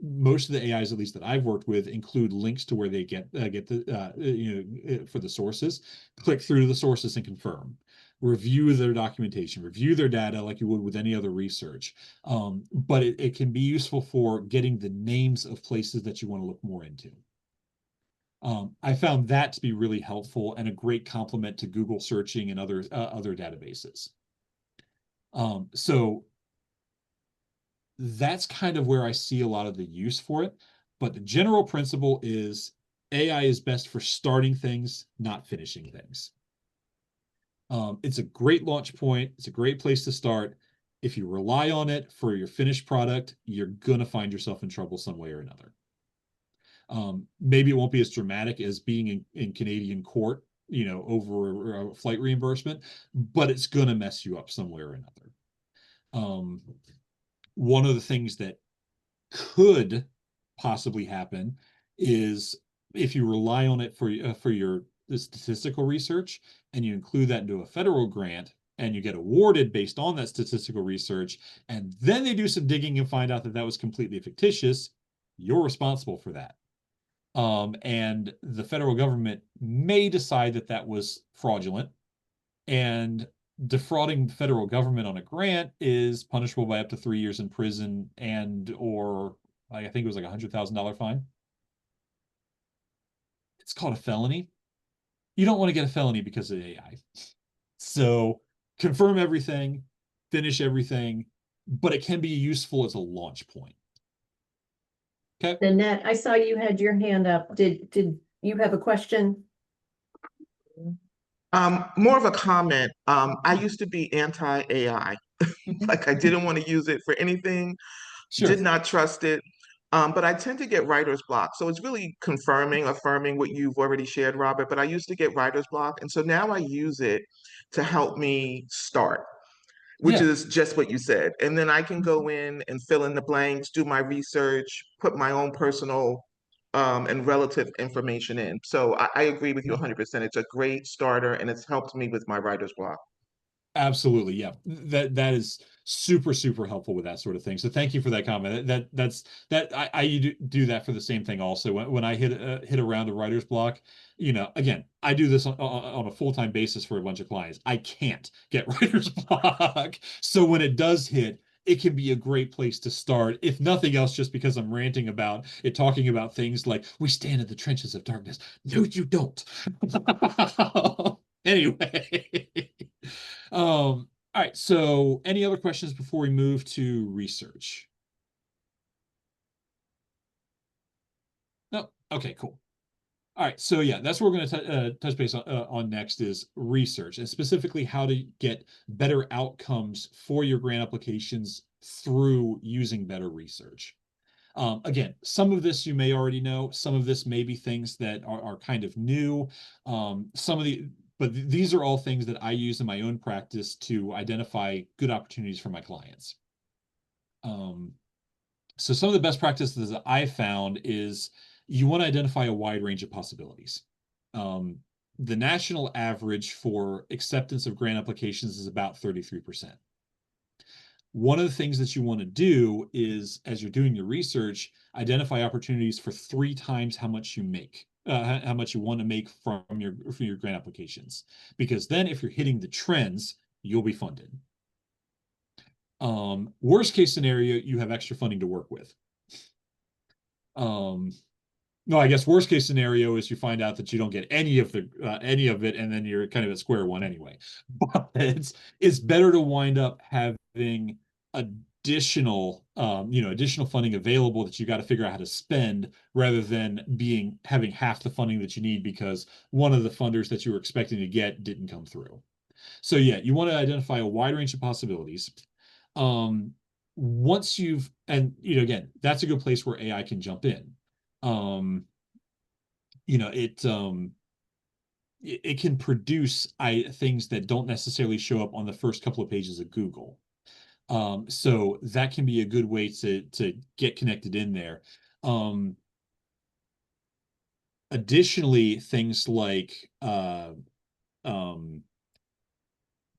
most of the AIs, at least that I've worked with, include links to where they get the for the sources. Click through to the sources and confirm. Review their documentation, review their data like you would with any other research. But it can be useful for getting the names of places that you want to look more into. I found that to be really helpful and a great complement to Google searching and other databases. So that's kind of where I see a lot of the use for it. But the general principle is AI is best for starting things, not finishing things. It's a great launch point. It's a great place to start. If you rely on it for your finished product, you're going to find yourself in trouble some way or another. Maybe it won't be as dramatic as being in Canadian court, over a flight reimbursement, but it's going to mess you up some way or another. One of the things that could possibly happen is if you rely on it for your statistical research and you include that into a federal grant and you get awarded based on that statistical research, and then they do some digging and find out that that was completely fictitious, you're responsible for that. And the federal government may decide that that was fraudulent, and defrauding the federal government on a grant is punishable by up to 3 years in prison or I think it was like $100,000 fine. It's called a felony. You don't want to get a felony because of AI. So confirm everything, finish everything, but it can be useful as a launch point. Okay. Nanette, I saw you had your hand up. Did you have a question? More of a comment. I used to be anti-AI. Like I didn't want to use it for anything, Sure. did not trust it. But I tend to get writer's block. So it's really affirming what you've already shared, Robert. But I used to get writer's block. And so now I use it to help me start, which Yeah. is just what you said. And then I can go in and fill in the blanks, do my research, put my own personal and relative information in. So I agree with you 100%. It's a great starter and it's helped me with my writer's block. Absolutely, yeah. That is super, super helpful with that sort of thing. So thank you for that comment. I do that for the same thing also. When I hit around a writer's block, again, I do this on a full-time basis for a bunch of clients. I can't get writer's block. So when it does hit, it can be a great place to start, if nothing else, just because I'm ranting about it, talking about things like we stand in the trenches of darkness. No, you don't. Anyway. All right, so any other questions before we move to research? No? Okay, cool. All right, so yeah, that's what we're going to touch base on next is research, and specifically how to get better outcomes for your grant applications through using better research. Again, some of this you may already know. Some of this may be things that are kind of new. But these are all things that I use in my own practice to identify good opportunities for my clients. So some of the best practices that I found is you want to identify a wide range of possibilities. The national average for acceptance of grant applications is about 33%. One of the things that you want to do is, as you're doing your research, identify opportunities for 3 times how much you make, how much you want to make from your grant applications. Because then if you're hitting the trends, you'll be funded. Worst case scenario, you have extra funding to work with. No, I guess worst case scenario is you find out that you don't get any of it, and then you're kind of at square one anyway. But it's better to wind up having additional funding available that you got to figure out how to spend, rather than having half the funding that you need because one of the funders that you were expecting to get didn't come through. So yeah, you want to identify a wide range of possibilities. Once again, that's a good place where AI can jump in. It can produce things that don't necessarily show up on the first couple of pages of Google. So that can be a good way to get connected in there. Additionally, things like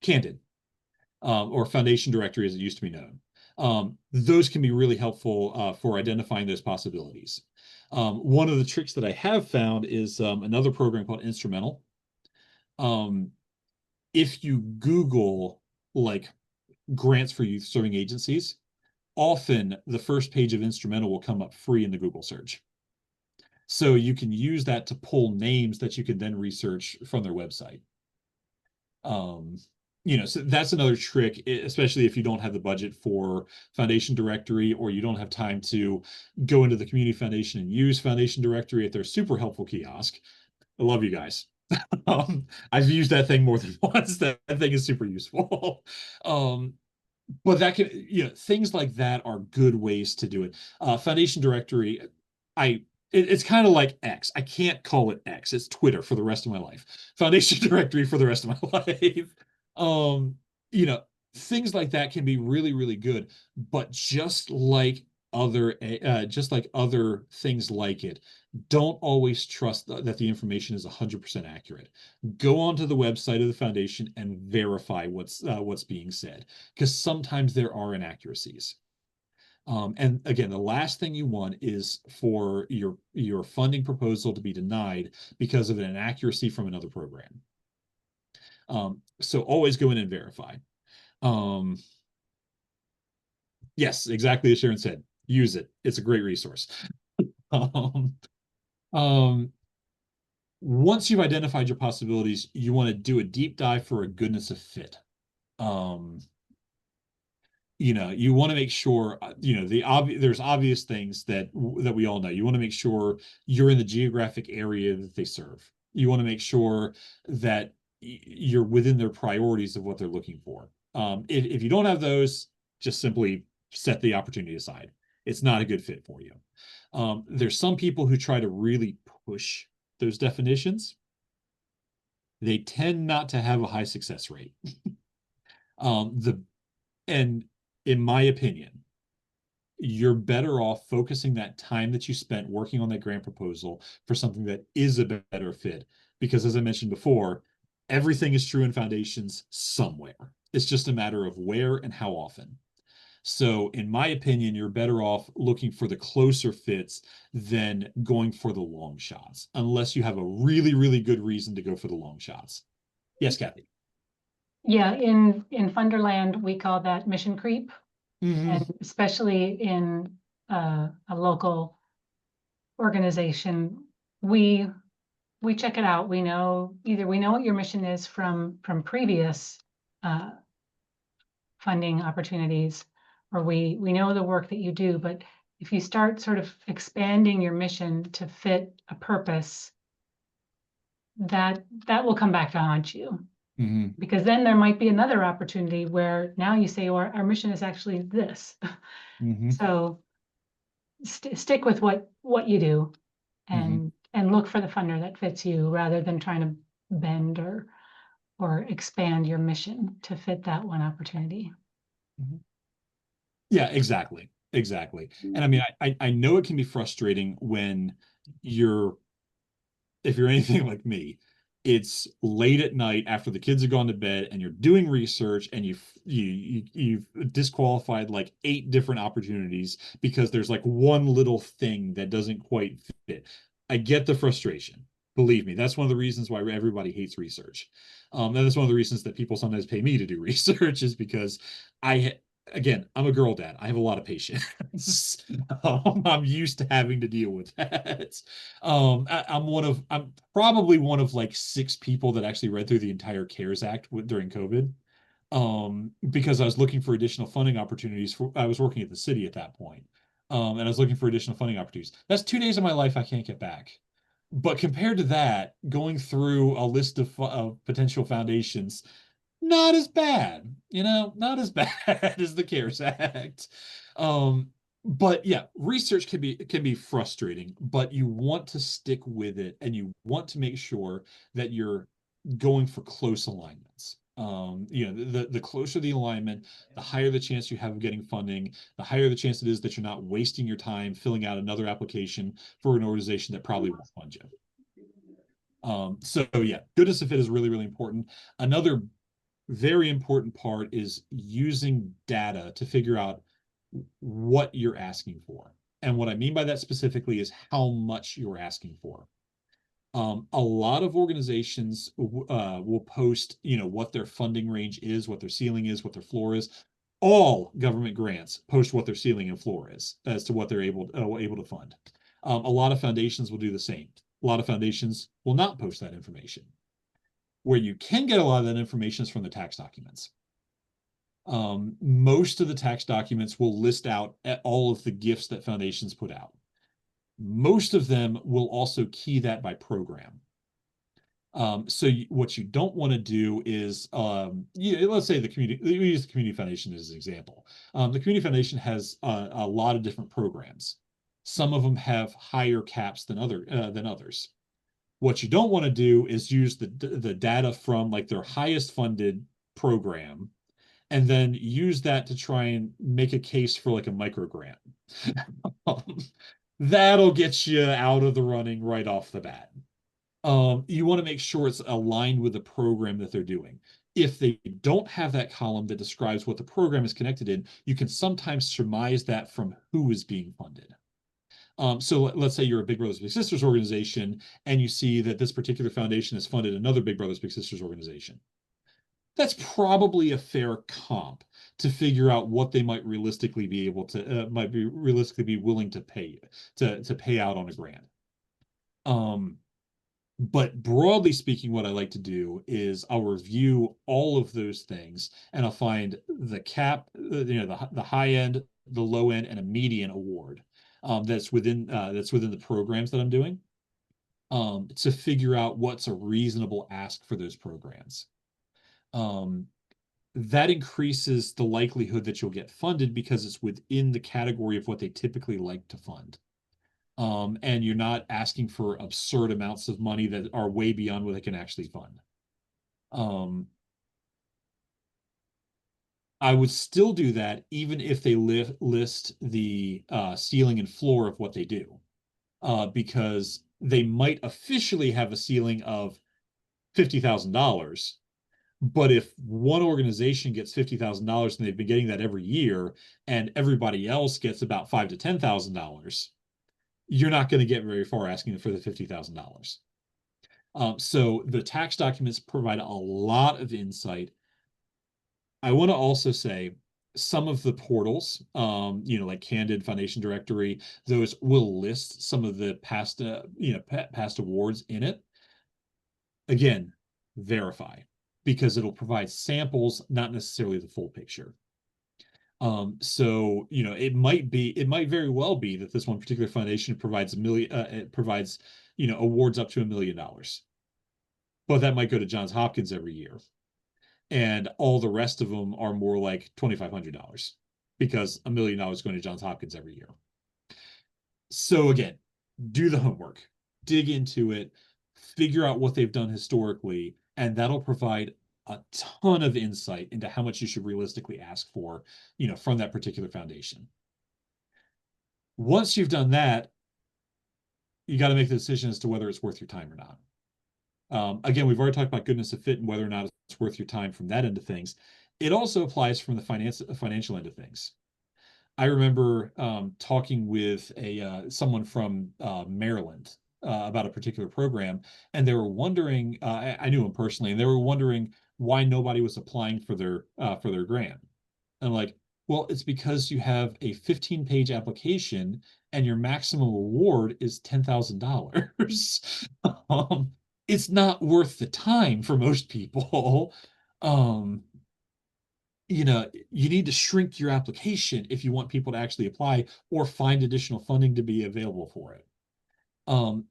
Candid, or Foundation Directory as it used to be known. Those can be really helpful for identifying those possibilities. One of the tricks that I have found is another program called Instrumental. If you Google like grants for youth serving agencies, often the first page of Instrumental will come up free in the Google search. So you can use that to pull names that you can then research from their website. So that's another trick, especially if you don't have the budget for Foundation Directory, or you don't have time to go into the Community Foundation and use Foundation Directory at their super helpful kiosk. I love you guys. I've used that thing more than once. That thing is super useful. But that can, things like that are good ways to do it. Foundation Directory, it's kind of like X. I can't call it X. It's Twitter for the rest of my life. Foundation Directory for the rest of my life. Things like that can be really, really good. But just like other things like it, don't always trust that the information is 100% accurate. Go onto the website of the foundation and verify what's being said, because sometimes there are inaccuracies. And again, the last thing you want is for your funding proposal to be denied because of an inaccuracy from another program. So always go in and verify. Yes, exactly as Sharon said. Use it. It's a great resource. Once you've identified your possibilities, you want to do a deep dive for a goodness of fit. You want to make sure, there's obvious things that we all know. You want to make sure you're in the geographic area that they serve. You want to make sure that you're within their priorities of what they're looking for. If you don't have those, just simply set the opportunity aside. It's not a good fit for you. There's some people who try to really push those definitions. They tend not to have a high success rate. And in my opinion, you're better off focusing that time that you spent working on that grant proposal for something that is a better fit. Because as I mentioned before, everything is true in foundations somewhere. It's just a matter of where and how often. So in my opinion, you're better off looking for the closer fits than going for the long shots, unless you have a really, really good reason to go for the long shots. Yes, Kathy. Yeah, in Funderland, we call that mission creep. Mm-hmm. And especially in a local organization, we check it out. We know what your mission is from previous funding opportunities, or we know the work that you do. But if you start sort of expanding your mission to fit a purpose, that will come back to haunt you. Mm-hmm. Because then there might be another opportunity where now you say, well, our mission is actually this. Mm-hmm. So stick with what you do, and look for the funder that fits you, rather than trying to bend or expand your mission to fit that one opportunity. Mm-hmm. Yeah, exactly. And I mean, I know it can be frustrating when if you're anything like me, it's late at night after the kids have gone to bed and you're doing research, and you've disqualified like 8 different opportunities because there's like one little thing that doesn't quite fit. I get the frustration. Believe me, that's one of the reasons why everybody hates research. And that's one of the reasons that people sometimes pay me to do research, is because again, I'm a girl dad. I have a lot of patience. I'm used to having to deal with that. I'm probably one of like 6 people that actually read through the entire CARES Act during COVID. Because I was looking for additional funding opportunities I was working at the city at that point. And I was looking for additional funding opportunities. That's 2 days of my life I can't get back. But compared to that, going through a list of potential foundations, not as bad, not as bad as the CARES Act. But yeah, research can be frustrating, but you want to stick with it, and you want to make sure that you're going for close alignments. The closer the alignment, the higher the chance you have of getting funding, the higher the chance it is that you're not wasting your time filling out another application for an organization that probably won't fund you. So yeah, goodness of fit is really, really important. Another very important part is using data to figure out what you're asking for. And what I mean by that specifically is how much you're asking for. A lot of organizations will post, what their funding range is, what their ceiling is, what their floor is. All government grants post what their ceiling and floor is as to what they're able to fund. A lot of foundations will do the same. A lot of foundations will not post that information. Where you can get a lot of that information is from the tax documents. Most of the tax documents will list out all of the gifts that foundations put out. Most of them will also key that by program. So what you don't want to do is, let's say we use the Community Foundation as an example. The Community Foundation has a lot of different programs. Some of them have higher caps than others. What you don't want to do is use the data from like their highest funded program and then use that to try and make a case for like a micro grant. That'll get you out of the running right off the bat. You want to make sure it's aligned with the program that they're doing. If they don't have that column that describes what the program is connected in, you can sometimes surmise that from who is being funded. So let's say you're a Big Brothers Big Sisters organization and you see that this particular foundation has funded another Big Brothers Big Sisters organization. That's probably a fair comp to figure out what they might realistically be able to be willing to pay out on a grant. But broadly speaking, what I like to do is I'll review all of those things and I'll find the cap, the high end, the low end, and a median award that's within the programs that I'm doing to figure out what's a reasonable ask for those programs. That increases the likelihood that you'll get funded because it's within the category of what they typically like to fund. And you're not asking for absurd amounts of money that are way beyond what they can actually fund. I would still do that even if they list the ceiling and floor of what they do, because they might officially have a ceiling of $50,000. But if one organization gets $50,000 and they've been getting that every year, and everybody else gets about $5,000 to $10,000, you're not going to get very far asking for the $50,000. So the tax documents provide a lot of insight. I want to also say some of the portals, like Candid, Foundation Directory, those will list some of the past awards in it. Again, verify, because it'll provide samples, not necessarily the full picture. So it might very well be that this one particular foundation provides awards up to $1 million, but that might go to Johns Hopkins every year, and all the rest of them are more like $2,500 because $1 million going to Johns Hopkins every year. So again, do the homework, dig into it, figure out what they've done historically, and that'll provide a ton of insight into how much you should realistically ask for, from that particular foundation. Once you've done that, you got to make the decision as to whether it's worth your time or not. Again, we've already talked about goodness of fit and whether or not it's worth your time from that end of things. It also applies from the financial end of things. I remember talking with someone from Maryland about a particular program, and they were wondering, I knew them personally, and they were wondering why nobody was applying for their grant. And I'm like, well, it's because you have a 15-page application and your maximum award is $10,000. It's not worth the time for most people. You need to shrink your application if you want people to actually apply or find additional funding to be available for it.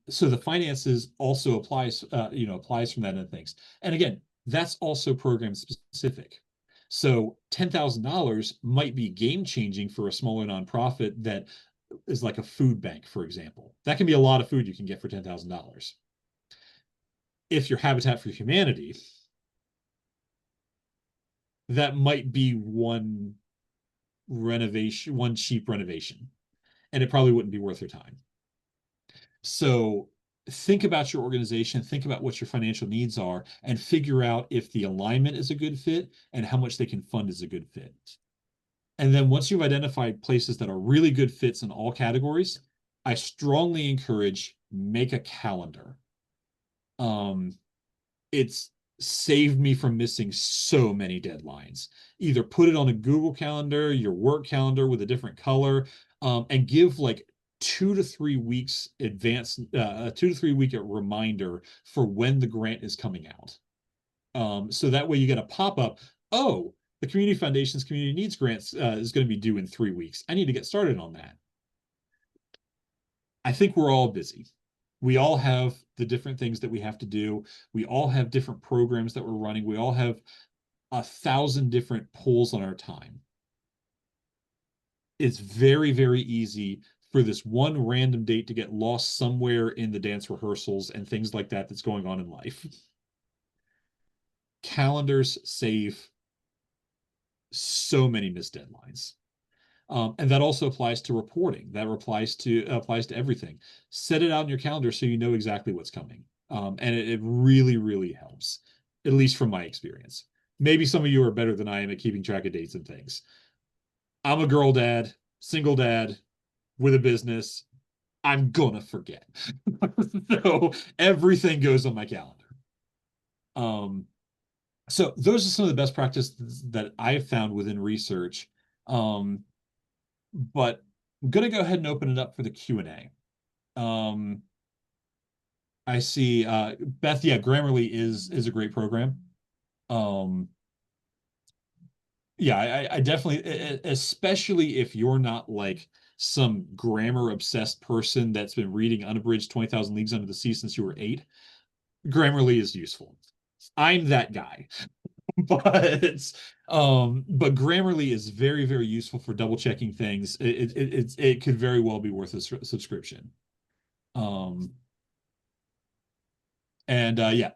So the finances also applies from that end of things. And again, that's also program specific. So $10,000 might be game changing for a smaller nonprofit that is like a food bank, for example. That can be a lot of food you can get for $10,000. If you're Habitat for Humanity, that might be one cheap renovation, and it probably wouldn't be worth your time. So think about your organization, think about what your financial needs are, and figure out if the alignment is a good fit and how much they can fund is a good fit. And then once you've identified places that are really good fits in all categories, I strongly encourage make a calendar. It's saved me from missing so many deadlines. Either put it on a Google Calendar, your work calendar with a different color, and give like 2 to 3 weeks advance, 2 to 3 week reminder for when the grant is coming out. So that way you get a pop-up, oh, the Community Foundation's Community Needs Grants is going to be due in 3 weeks. I need to get started on that. I think we're all busy. We all have the different things that we have to do. We all have different programs that we're running. We all have 1,000 different pulls on our time. It's very, very easy for this one random date to get lost somewhere in the dance rehearsals and things like that that's going on in life. Calendars save so many missed deadlines. And that also applies to reporting. That applies to everything. Set it out in your calendar so you know exactly what's coming. And it really, really helps, at least from my experience. Maybe some of you are better than I am at keeping track of dates and things. I'm a girl dad, single dad, with a business. I'm gonna forget. So everything goes on my calendar. So those are some of the best practices that I've found within research. But I'm going to go ahead and open it up for the Q&A. I see Beth, yeah, Grammarly is a great program. Yeah, I definitely, especially if you're not like some grammar obsessed person that's been reading unabridged 20,000 Leagues Under the Sea since you were 8, Grammarly is useful. I'm that guy. But Grammarly is very, very useful for double checking things. It could very well be worth a subscription. Yeah,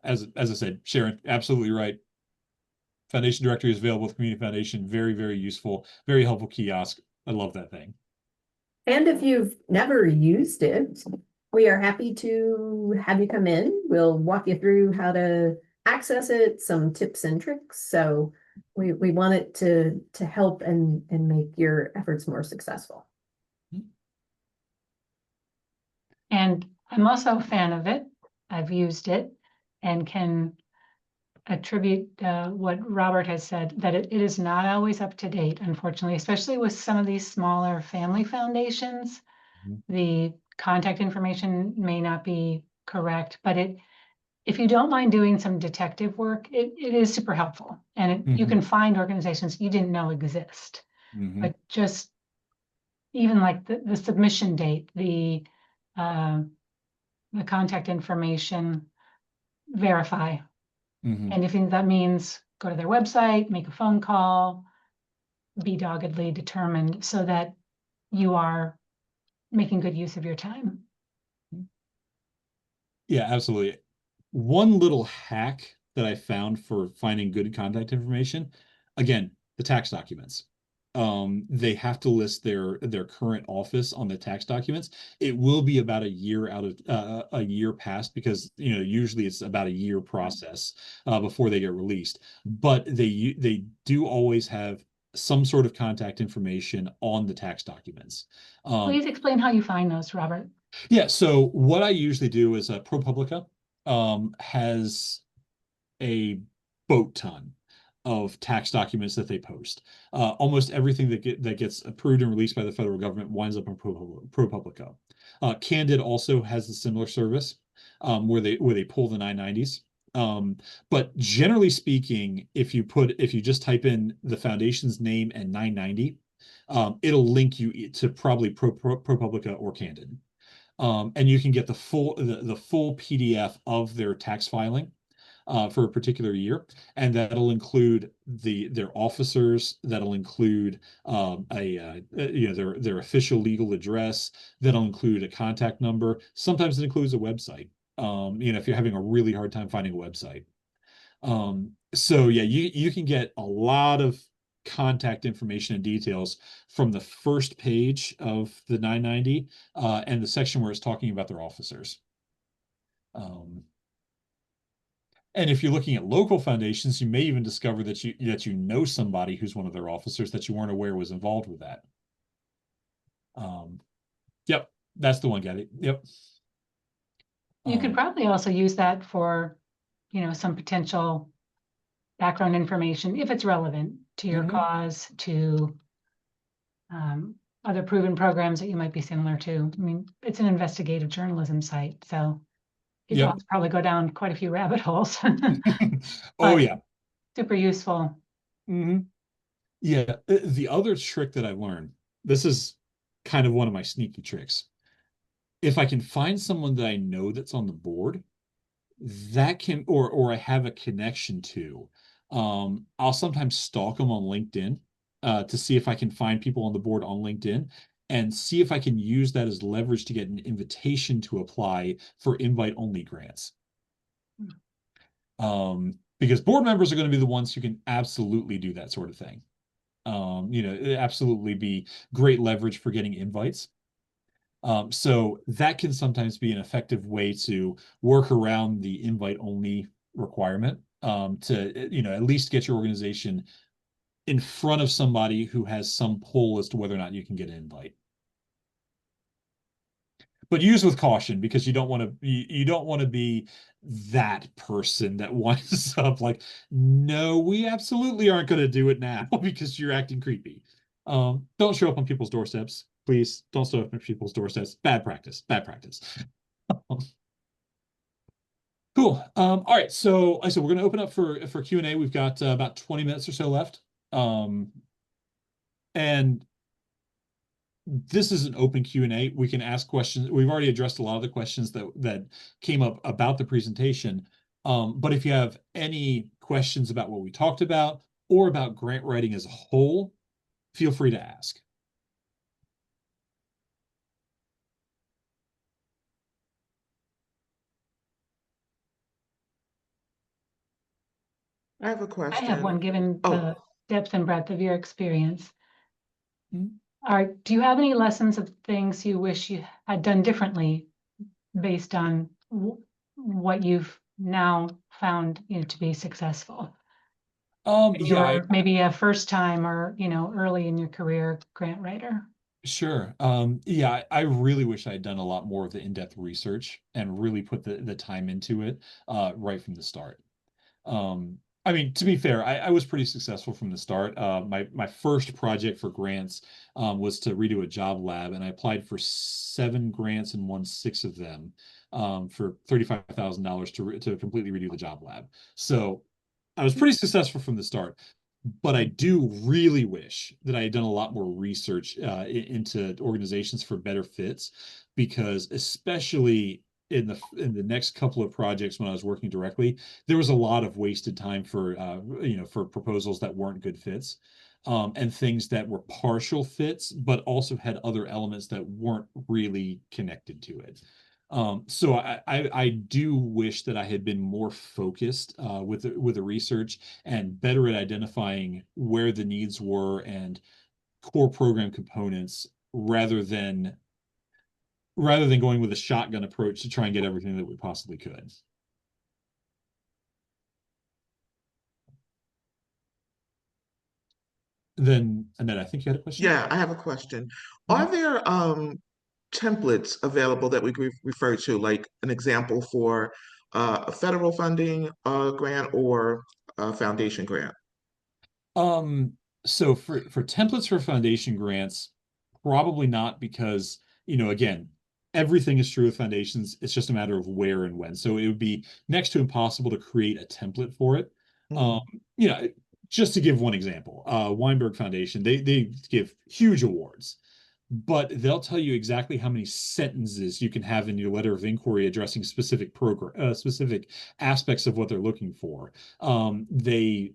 as I said, Sharon, absolutely right. Foundation directory is available with Community Foundation. Very, very useful, very helpful kiosk. I love that thing. And if you've never used it, we are happy to have you come in. We'll walk you through how to access it, some tips and tricks. So we want it to help and make your efforts more successful. And I'm also a fan of it. I've used it and can attribute what Robert has said, that it is not always up to date, unfortunately, especially with some of these smaller family foundations. The contact information may not be correct, but if you don't mind doing some detective work, it is super helpful. And you can find organizations you didn't know exist. But just even like the submission date, the contact information, verify. And if that means go to their website, make a phone call, be doggedly determined so that you are making good use of your time. Yeah, absolutely. One little hack that I found for finding good contact information, again, the tax documents. They have to list their current office on the tax documents. It will be about a year out of a year past, because usually it's about a year process before they get released. But they do always have some sort of contact information on the tax documents. Please explain how you find those, Robert. Yeah, so what I usually do is ProPublica has a boat ton of tax documents that they post. Almost everything that gets approved and released by the federal government winds up on ProPublica. Candid also has a similar service where they pull the 990s. But generally speaking, if you just type in the foundation's name and 990, it'll link you to probably ProPublica or Candid. And you can get the full PDF of their tax filing for a particular year, and that'll include their officers. That'll include their official legal address. That'll include a contact number. Sometimes it includes a website. If you're having a really hard time finding a website. So yeah, you can get a lot of contact information and details from the first page of the 990 and the section where it's talking about their officers. And if you're looking at local foundations, you may even discover that you know somebody who's one of their officers that you weren't aware was involved with that. Yep, that's the one, Gabby. Yep. You could probably also use that for, some potential background information if it's relevant to your cause, to other proven programs that you might be similar to. I mean, it's an investigative journalism site, so you Yep. could probably go down quite a few rabbit holes. Oh But yeah. super useful. Yeah. The other trick that I've learned, this is kind of one of my sneaky tricks. If I can find someone that I know that's on the board, that can, or I have a connection to, I'll sometimes stalk them on LinkedIn to see if I can find people on the board on LinkedIn and see if I can use that as leverage to get an invitation to apply for invite-only grants. Because board members are going to be the ones who can absolutely do that sort of thing. It'd absolutely be great leverage for getting invites. So that can sometimes be an effective way to work around the invite-only requirement, to, at least get your organization in front of somebody who has some pull as to whether or not you can get an invite. But use with caution, because you don't want to be that person that winds up like, no, we absolutely aren't going to do it now because you're acting creepy. Don't show up on people's doorsteps. Please don't show up on people's doorsteps. Bad practice. Bad practice. Cool. All right. So I said we're going to open up for Q&A. We've got about 20 minutes or so left. And this is an open Q&A. We can ask questions. We've already addressed a lot of the questions that came up about the presentation. But if you have any questions about what we talked about or about grant writing as a whole, feel free to ask. I have a I question. have one, given the depth and breadth of your experience. Mhm. Do you have any lessons of things you wish you had done differently based on what you've now found, to be successful? Yeah, Maybe a first time or, early in your career grant writer. sure. Yeah, I really wish I had done a lot more of the in-depth research and really put the time into it right from the start. I mean, to be fair, I was pretty successful from the start. My first project for grants was to redo a job lab, and I applied for 7 grants and won 6 of them for $35,000 to completely redo the job lab. So I was pretty successful from the start. But I do really wish that I had done a lot more research into organizations for better fits, because especially in the next couple of projects when I was working directly, there was a lot of wasted time for for proposals that weren't good fits, and things that were partial fits, but also had other elements that weren't really connected to it. So I do wish that I had been more focused with the research and better at identifying where the needs were and core program components, rather than going with a shotgun approach to try and get everything that we possibly could. Then, Annette, I think you had a question. Yeah, I have a question. Are there templates available that we could refer to, like an example for a federal funding grant or a foundation grant? So for templates for foundation grants, probably not, because, again, everything is true with foundations. It's just a matter of where and when. So it would be next to impossible to create a template for it. Mhm. You know, just to give one example, Weinberg Foundation, they give huge awards, but they'll tell you exactly how many sentences you can have in your letter of inquiry addressing specific aspects of what they're looking for. They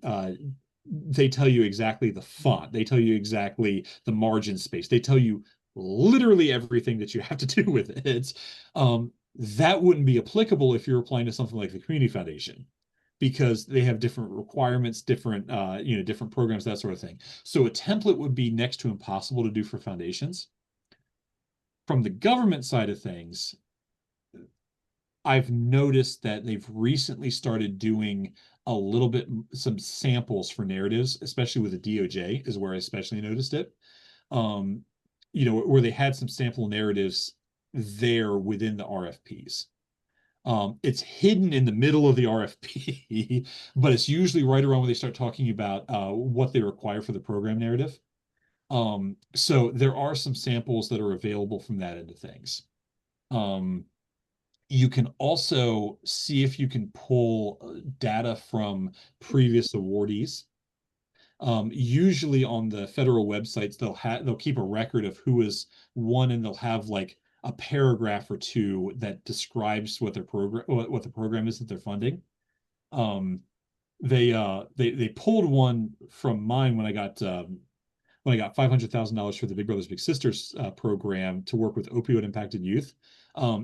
tell you exactly the font. They tell you exactly the margin space. They tell you literally everything that you have to do with it. That wouldn't be applicable if you're applying to something like the Community Foundation, because they have different requirements, different programs, that sort of thing. So a template would be next to impossible to do for foundations. From the government side of things, I've noticed that they've recently started doing a little bit, some samples for narratives, especially with the DOJ is where I especially noticed it. Um, where they had some sample narratives there within the RFPs. It's hidden in the middle of the RFP, but it's usually right around when they start talking about what they require for the program narrative. So there are some samples that are available from that end of things. You can also see if you can pull data from previous awardees. Usually on the federal websites, they'll keep a record of who has won, and they'll have like a paragraph or two that describes what the program is that they're funding. They pulled one from mine when I got $500,000 for the Big Brothers Big Sisters program to work with opioid impacted youth.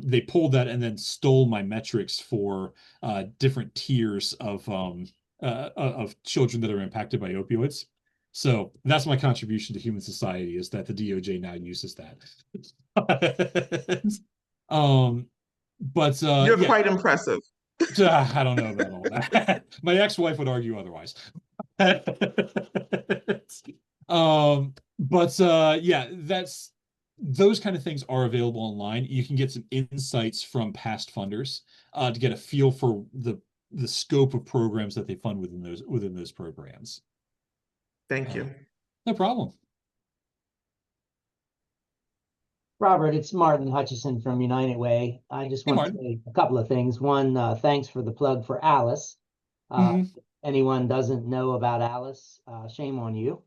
They pulled that and then stole my metrics for different tiers of children that are impacted by opioids. So that's my contribution to human society, is that the DOJ now uses that. um, but You're yeah, quite impressive. I don't know about all that. My ex-wife would argue otherwise. Yeah, those kind of things are available online. You can get some insights from past funders to get a feel for the scope of programs that they fund within those programs. Thank you. No problem. Robert, it's Martin Hutchison from United Way. I just Hey, want to Martin. say a couple of things. One, thanks for the plug for Alice. Anyone doesn't know about Alice, shame on you.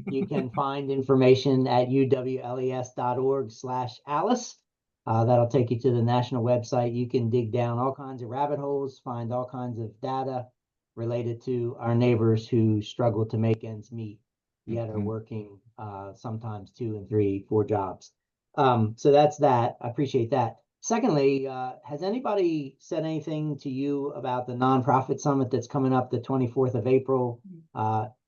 You can find information at uwles.org/Alice. That'll take you to the national website. You can dig down all kinds of rabbit holes, find all kinds of data related to our neighbors who struggle to make ends meet, yet are working sometimes 2 and 3, 4 jobs. So that's that. I appreciate that. Secondly, has anybody said anything to you about the nonprofit summit that's coming up the 24th of April?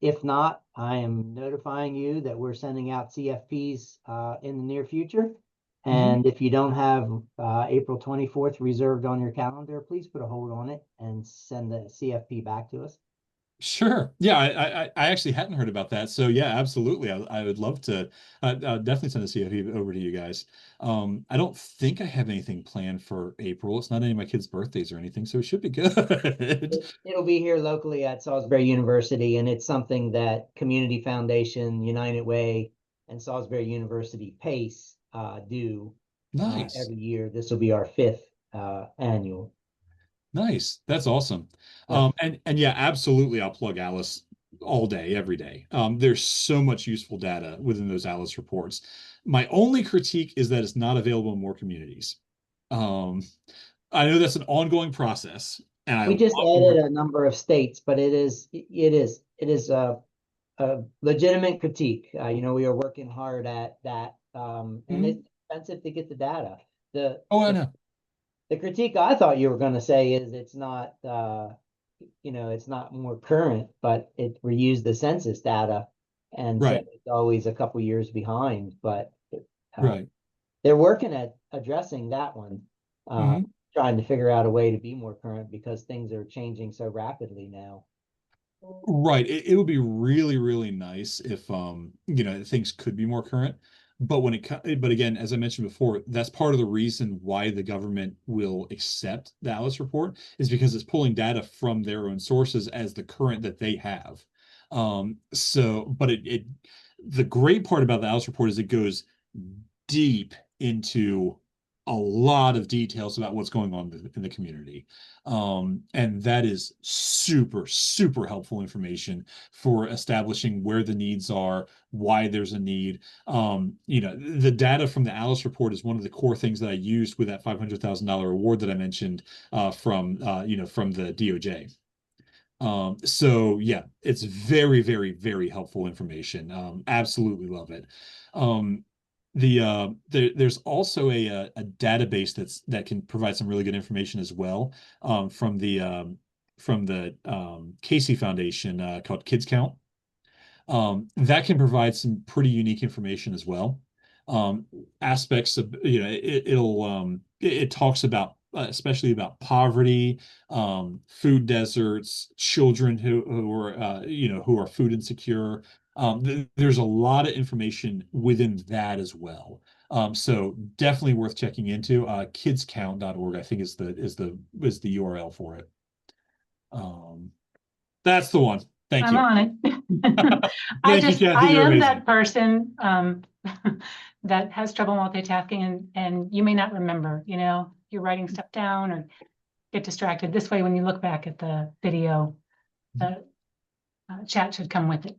If not, I am notifying you that we're sending out CFPs in the near future. And if you don't have April 24th reserved on your calendar, please put a hold on it and send the CFP back to us. Sure. Yeah, I actually hadn't heard about that. So yeah, absolutely. I would love to definitely send a CFP over to you guys. I don't think I have anything planned for April. It's not any of my kids' birthdays or anything, so it should be good. It'll be here locally at Salisbury University, and it's something that Community Foundation, United Way, and Salisbury University PACE do Nice. every year. This will be our 5th annual. Nice. That's awesome. Yeah. And yeah, absolutely. I'll plug Alice all day, every day. There's so much useful data within those Alice reports. My only critique is that it's not available in more communities. I know that's an ongoing process, and We just added a number of states, but it is a legitimate critique. We are working hard at that, and it's expensive to get the data. I know. The critique I thought you were going to say is it's not it's not more current, but it reused the census data, and so Right. it's always a couple years behind. But Right. they're working at addressing that one, Mhm. trying to figure out a way to be more current because things are changing so rapidly now. Right. It would be really, really nice if things could be more current. But but again, as I mentioned before, that's part of the reason why the government will accept the Alice report, is because it's pulling data from their own sources as the current that they have. But the great part about the Alice report is it goes deep into a lot of details about what's going on in the community. And that is super, super helpful information for establishing where the needs are, why there's a need. The data from the Alice report is one of the core things that I used with that $500,000 award that I mentioned from the DOJ. So yeah, it's very, very, very helpful information. Absolutely love it. There's also a database that can provide some really good information as well, from the Casey Foundation, called Kids Count. That can provide some pretty unique information as well. Aspects of, it talks about especially about poverty, food deserts, children who are who are food insecure. There's a lot of information within that as well. So definitely worth checking into. Kidscount.org, I think is the URL for it. That's the one. Thank I'm you. on it. Thank you, Kathy. I You're am amazing. that person that has trouble multitasking, and you may not remember, you're writing stuff down or get distracted. This way, when you look back at the video, the chat should come with it.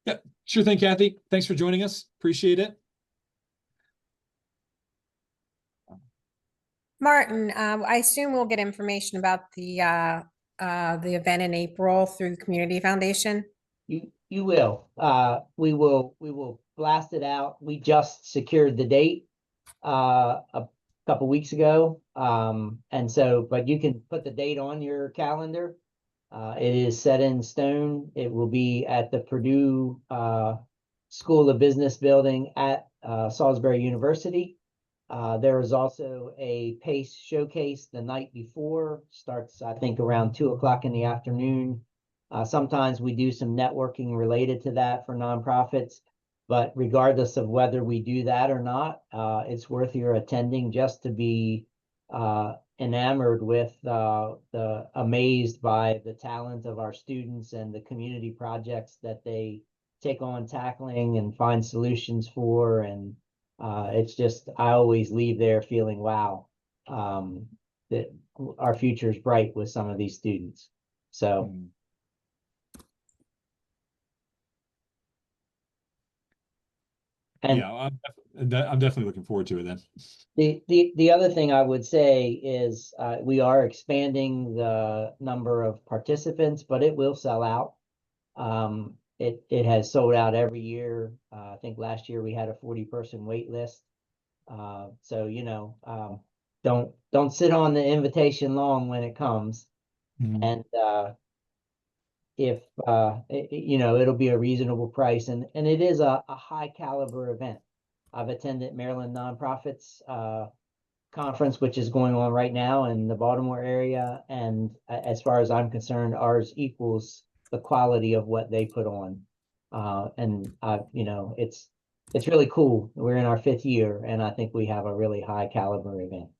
Yep. Sure thing, Kathy. Thanks for joining us. Appreciate it. Martin, I assume we'll get information about the event in April through the Community Foundation. You will. We will blast it out. We just secured the date a couple weeks ago. And so, but you can put the date on your calendar. It is set in stone. It will be at the Purdue School of Business building at Salisbury University. There is also a PACE showcase the night before, starts, I think, around 2 o'clock in the afternoon. Sometimes we do some networking related to that for nonprofits, but regardless of whether we do that or not, it's worth your attending just to be enamored with amazed by the talent of our students and the community projects that they take on tackling and find solutions for. And it's just, I always leave there feeling, wow, that our future is bright with some of these students. So. And yeah, I'm definitely looking forward to it then. the other thing I would say is we are expanding the number of participants, but it will sell out. It has sold out every year. I think last year we had a 40-person wait list. So don't sit on the invitation long when it comes. And if it'll be a reasonable price, and it is a high caliber event. I've attended Maryland Nonprofits conference, which is going on right now in the Baltimore area, and as far as I'm concerned, ours equals the quality of what they put on. It's really cool. We're in our 5th year, and I think we have a really high caliber event.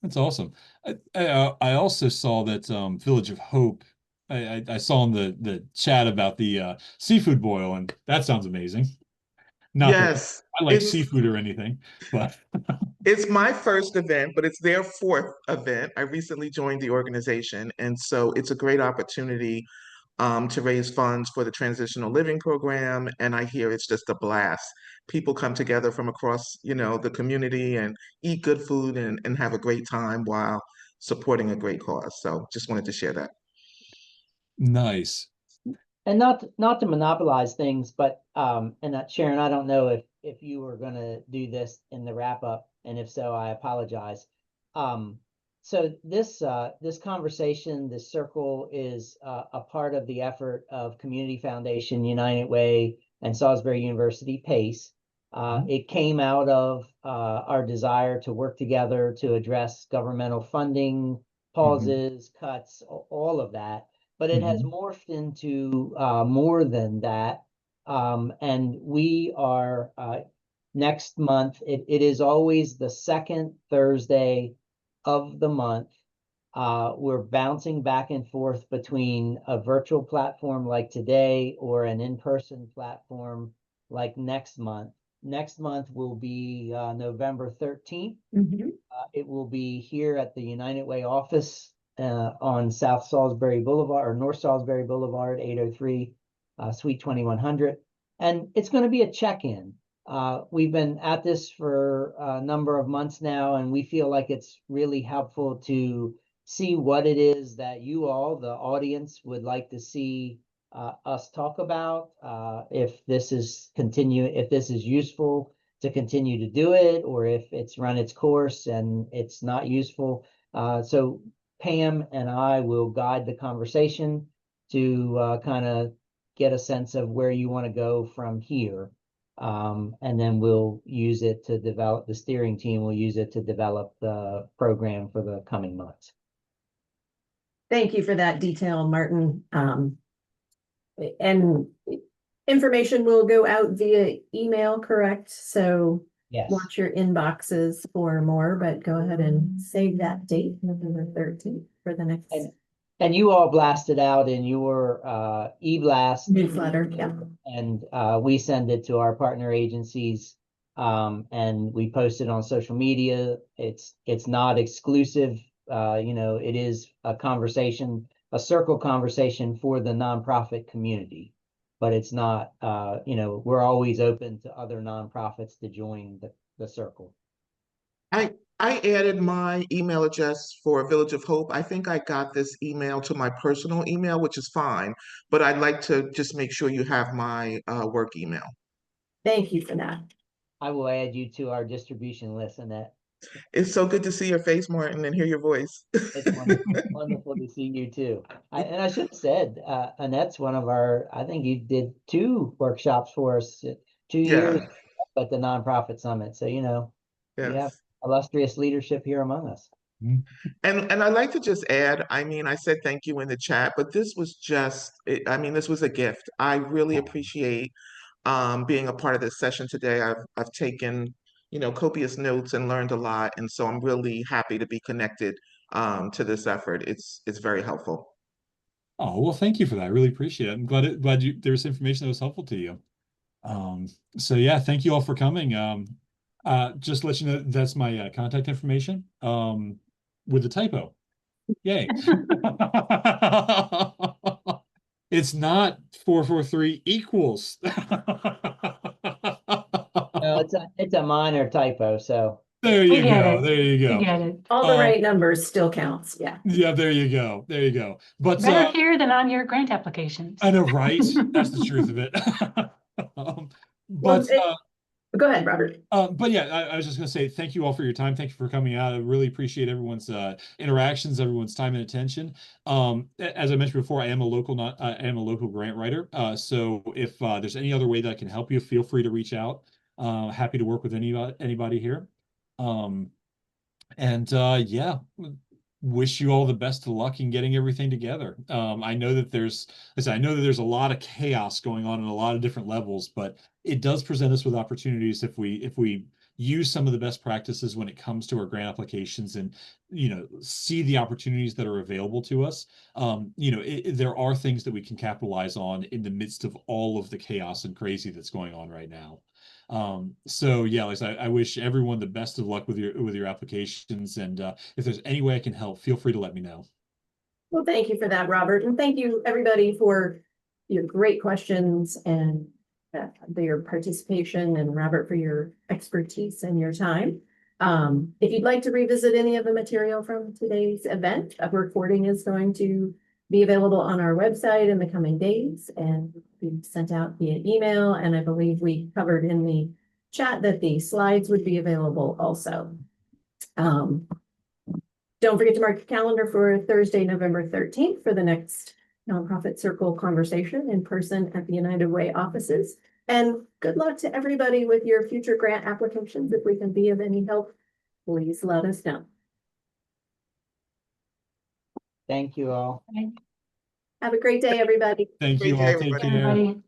That's awesome. I also saw that Village of Hope. I saw in the chat about the seafood boil, and that sounds amazing. Not that Yes, I like seafood or anything, but it's my first event, but it's their 4th event. I recently joined the organization, and so it's a great opportunity to raise funds for the transitional living program. And I hear it's just a blast. People come together from across, the community and eat good food and have a great time while supporting a great cause. So just wanted to share that. nice. And not to monopolize things, but Sharon, I don't know if you were gonna do this in the wrap up, and if so, I apologize. So this conversation, this circle is a part of the effort of Community Foundation, United Way, and Salisbury University PACE. It came out of our desire to work together to address governmental funding, pauses, cuts, all of that. But it has morphed into more than that. And we are next month, it is always the second Thursday of the month. We're bouncing back and forth between a virtual platform like today or an in-person platform like next month. Next month will be November 13th. It will be here at the United Way office on South Salisbury Boulevard or North Salisbury Boulevard, 803 Suite 2100. And it's going to be a check-in. We've been at this for a number of months now, and we feel like it's really helpful to see what it is that you all, the audience, would like to see us talk about. If this is useful to continue to do it, or if it's run its course and it's not useful. So Pam and I will guide the conversation to kind of get a sense of where you want to go from here. And then we'll use it to develop, the steering team will use it to develop the program for the coming months. Thank you for that detail, Martin. And information will go out via email, correct? So Yes. watch your inboxes for more, but go ahead and save that date, November 13th, for the next And you all blasted out in your e-blast, newsletter. Yeah. and we send it to our partner agencies, and we post it on social media. It's not exclusive. It is a conversation, a circle conversation for the nonprofit community, but it's not, we're always open to other nonprofits to join the circle. I added my email address for Village of Hope. I think I got this email to my personal email, which is fine, but I'd like to just make sure you have my work email. Thank you for that. I will add you to our distribution list, Annette. It's so good to see your face, Martin, and hear your voice. It's wonderful to see you too. I should have said, Annette's one of our, I think you did 2 workshops for us, 2 years Yeah, at the Nonprofit Summit. So, you have yes. illustrious leadership here among us. And I'd like to just add, I mean, I said thank you in the chat, but this was just, this was a gift. I really appreciate being a part of this session today. I've taken, copious notes and learned a lot, and so I'm really happy to be connected to this effort. It's very helpful. Oh, well, thank you for that. I really appreciate it. I'm glad there was information that was helpful to you. So yeah, thank you all for coming. Just to let you know, that's my contact information with a typo. Yay. It's not 443 equals. No, it's a minor typo. So There We you get go. it. There you We go. get it. All the right numbers still counts. Yeah. Yeah, there you go. There you go. But Better here than on your grant applications. I know, right? That's the truth of it. Well, But go ahead, Robert. but yeah, I was just going to say thank you all for your time. Thank you for coming out. I really appreciate everyone's interactions, everyone's time and attention. As I mentioned before, I am a local grant writer. So if there's any other way that I can help you, feel free to reach out. Happy to work with anybody here. Yeah, wish you all the best of luck in getting everything together. I know that there's a lot of chaos going on a lot of different levels, but it does present us with opportunities if we use some of the best practices when it comes to our grant applications and see the opportunities that are available to us. There are things that we can capitalize on in the midst of all of the chaos and crazy that's going on right now. So yeah, like I wish everyone the best of luck with your applications, and if there's any way I can help, feel free to let me know. Well, thank you for that, Robert. And thank you, everybody, for your great questions and your participation, and Robert for your expertise and your time. If you'd like to revisit any of the material from today's event, a recording is going to be available on our website in the coming days and be sent out via email. And I believe we covered in the chat that the slides would be available also. Don't forget to mark your calendar for Thursday, November 13th for the next Nonprofit Circle conversation in person at the United Way offices. And good luck to everybody with your future grant applications. If we can be of any help, please let us know. thank you all. Have a great day, everybody. Thank you Great day, all. Take everybody. care. Everybody.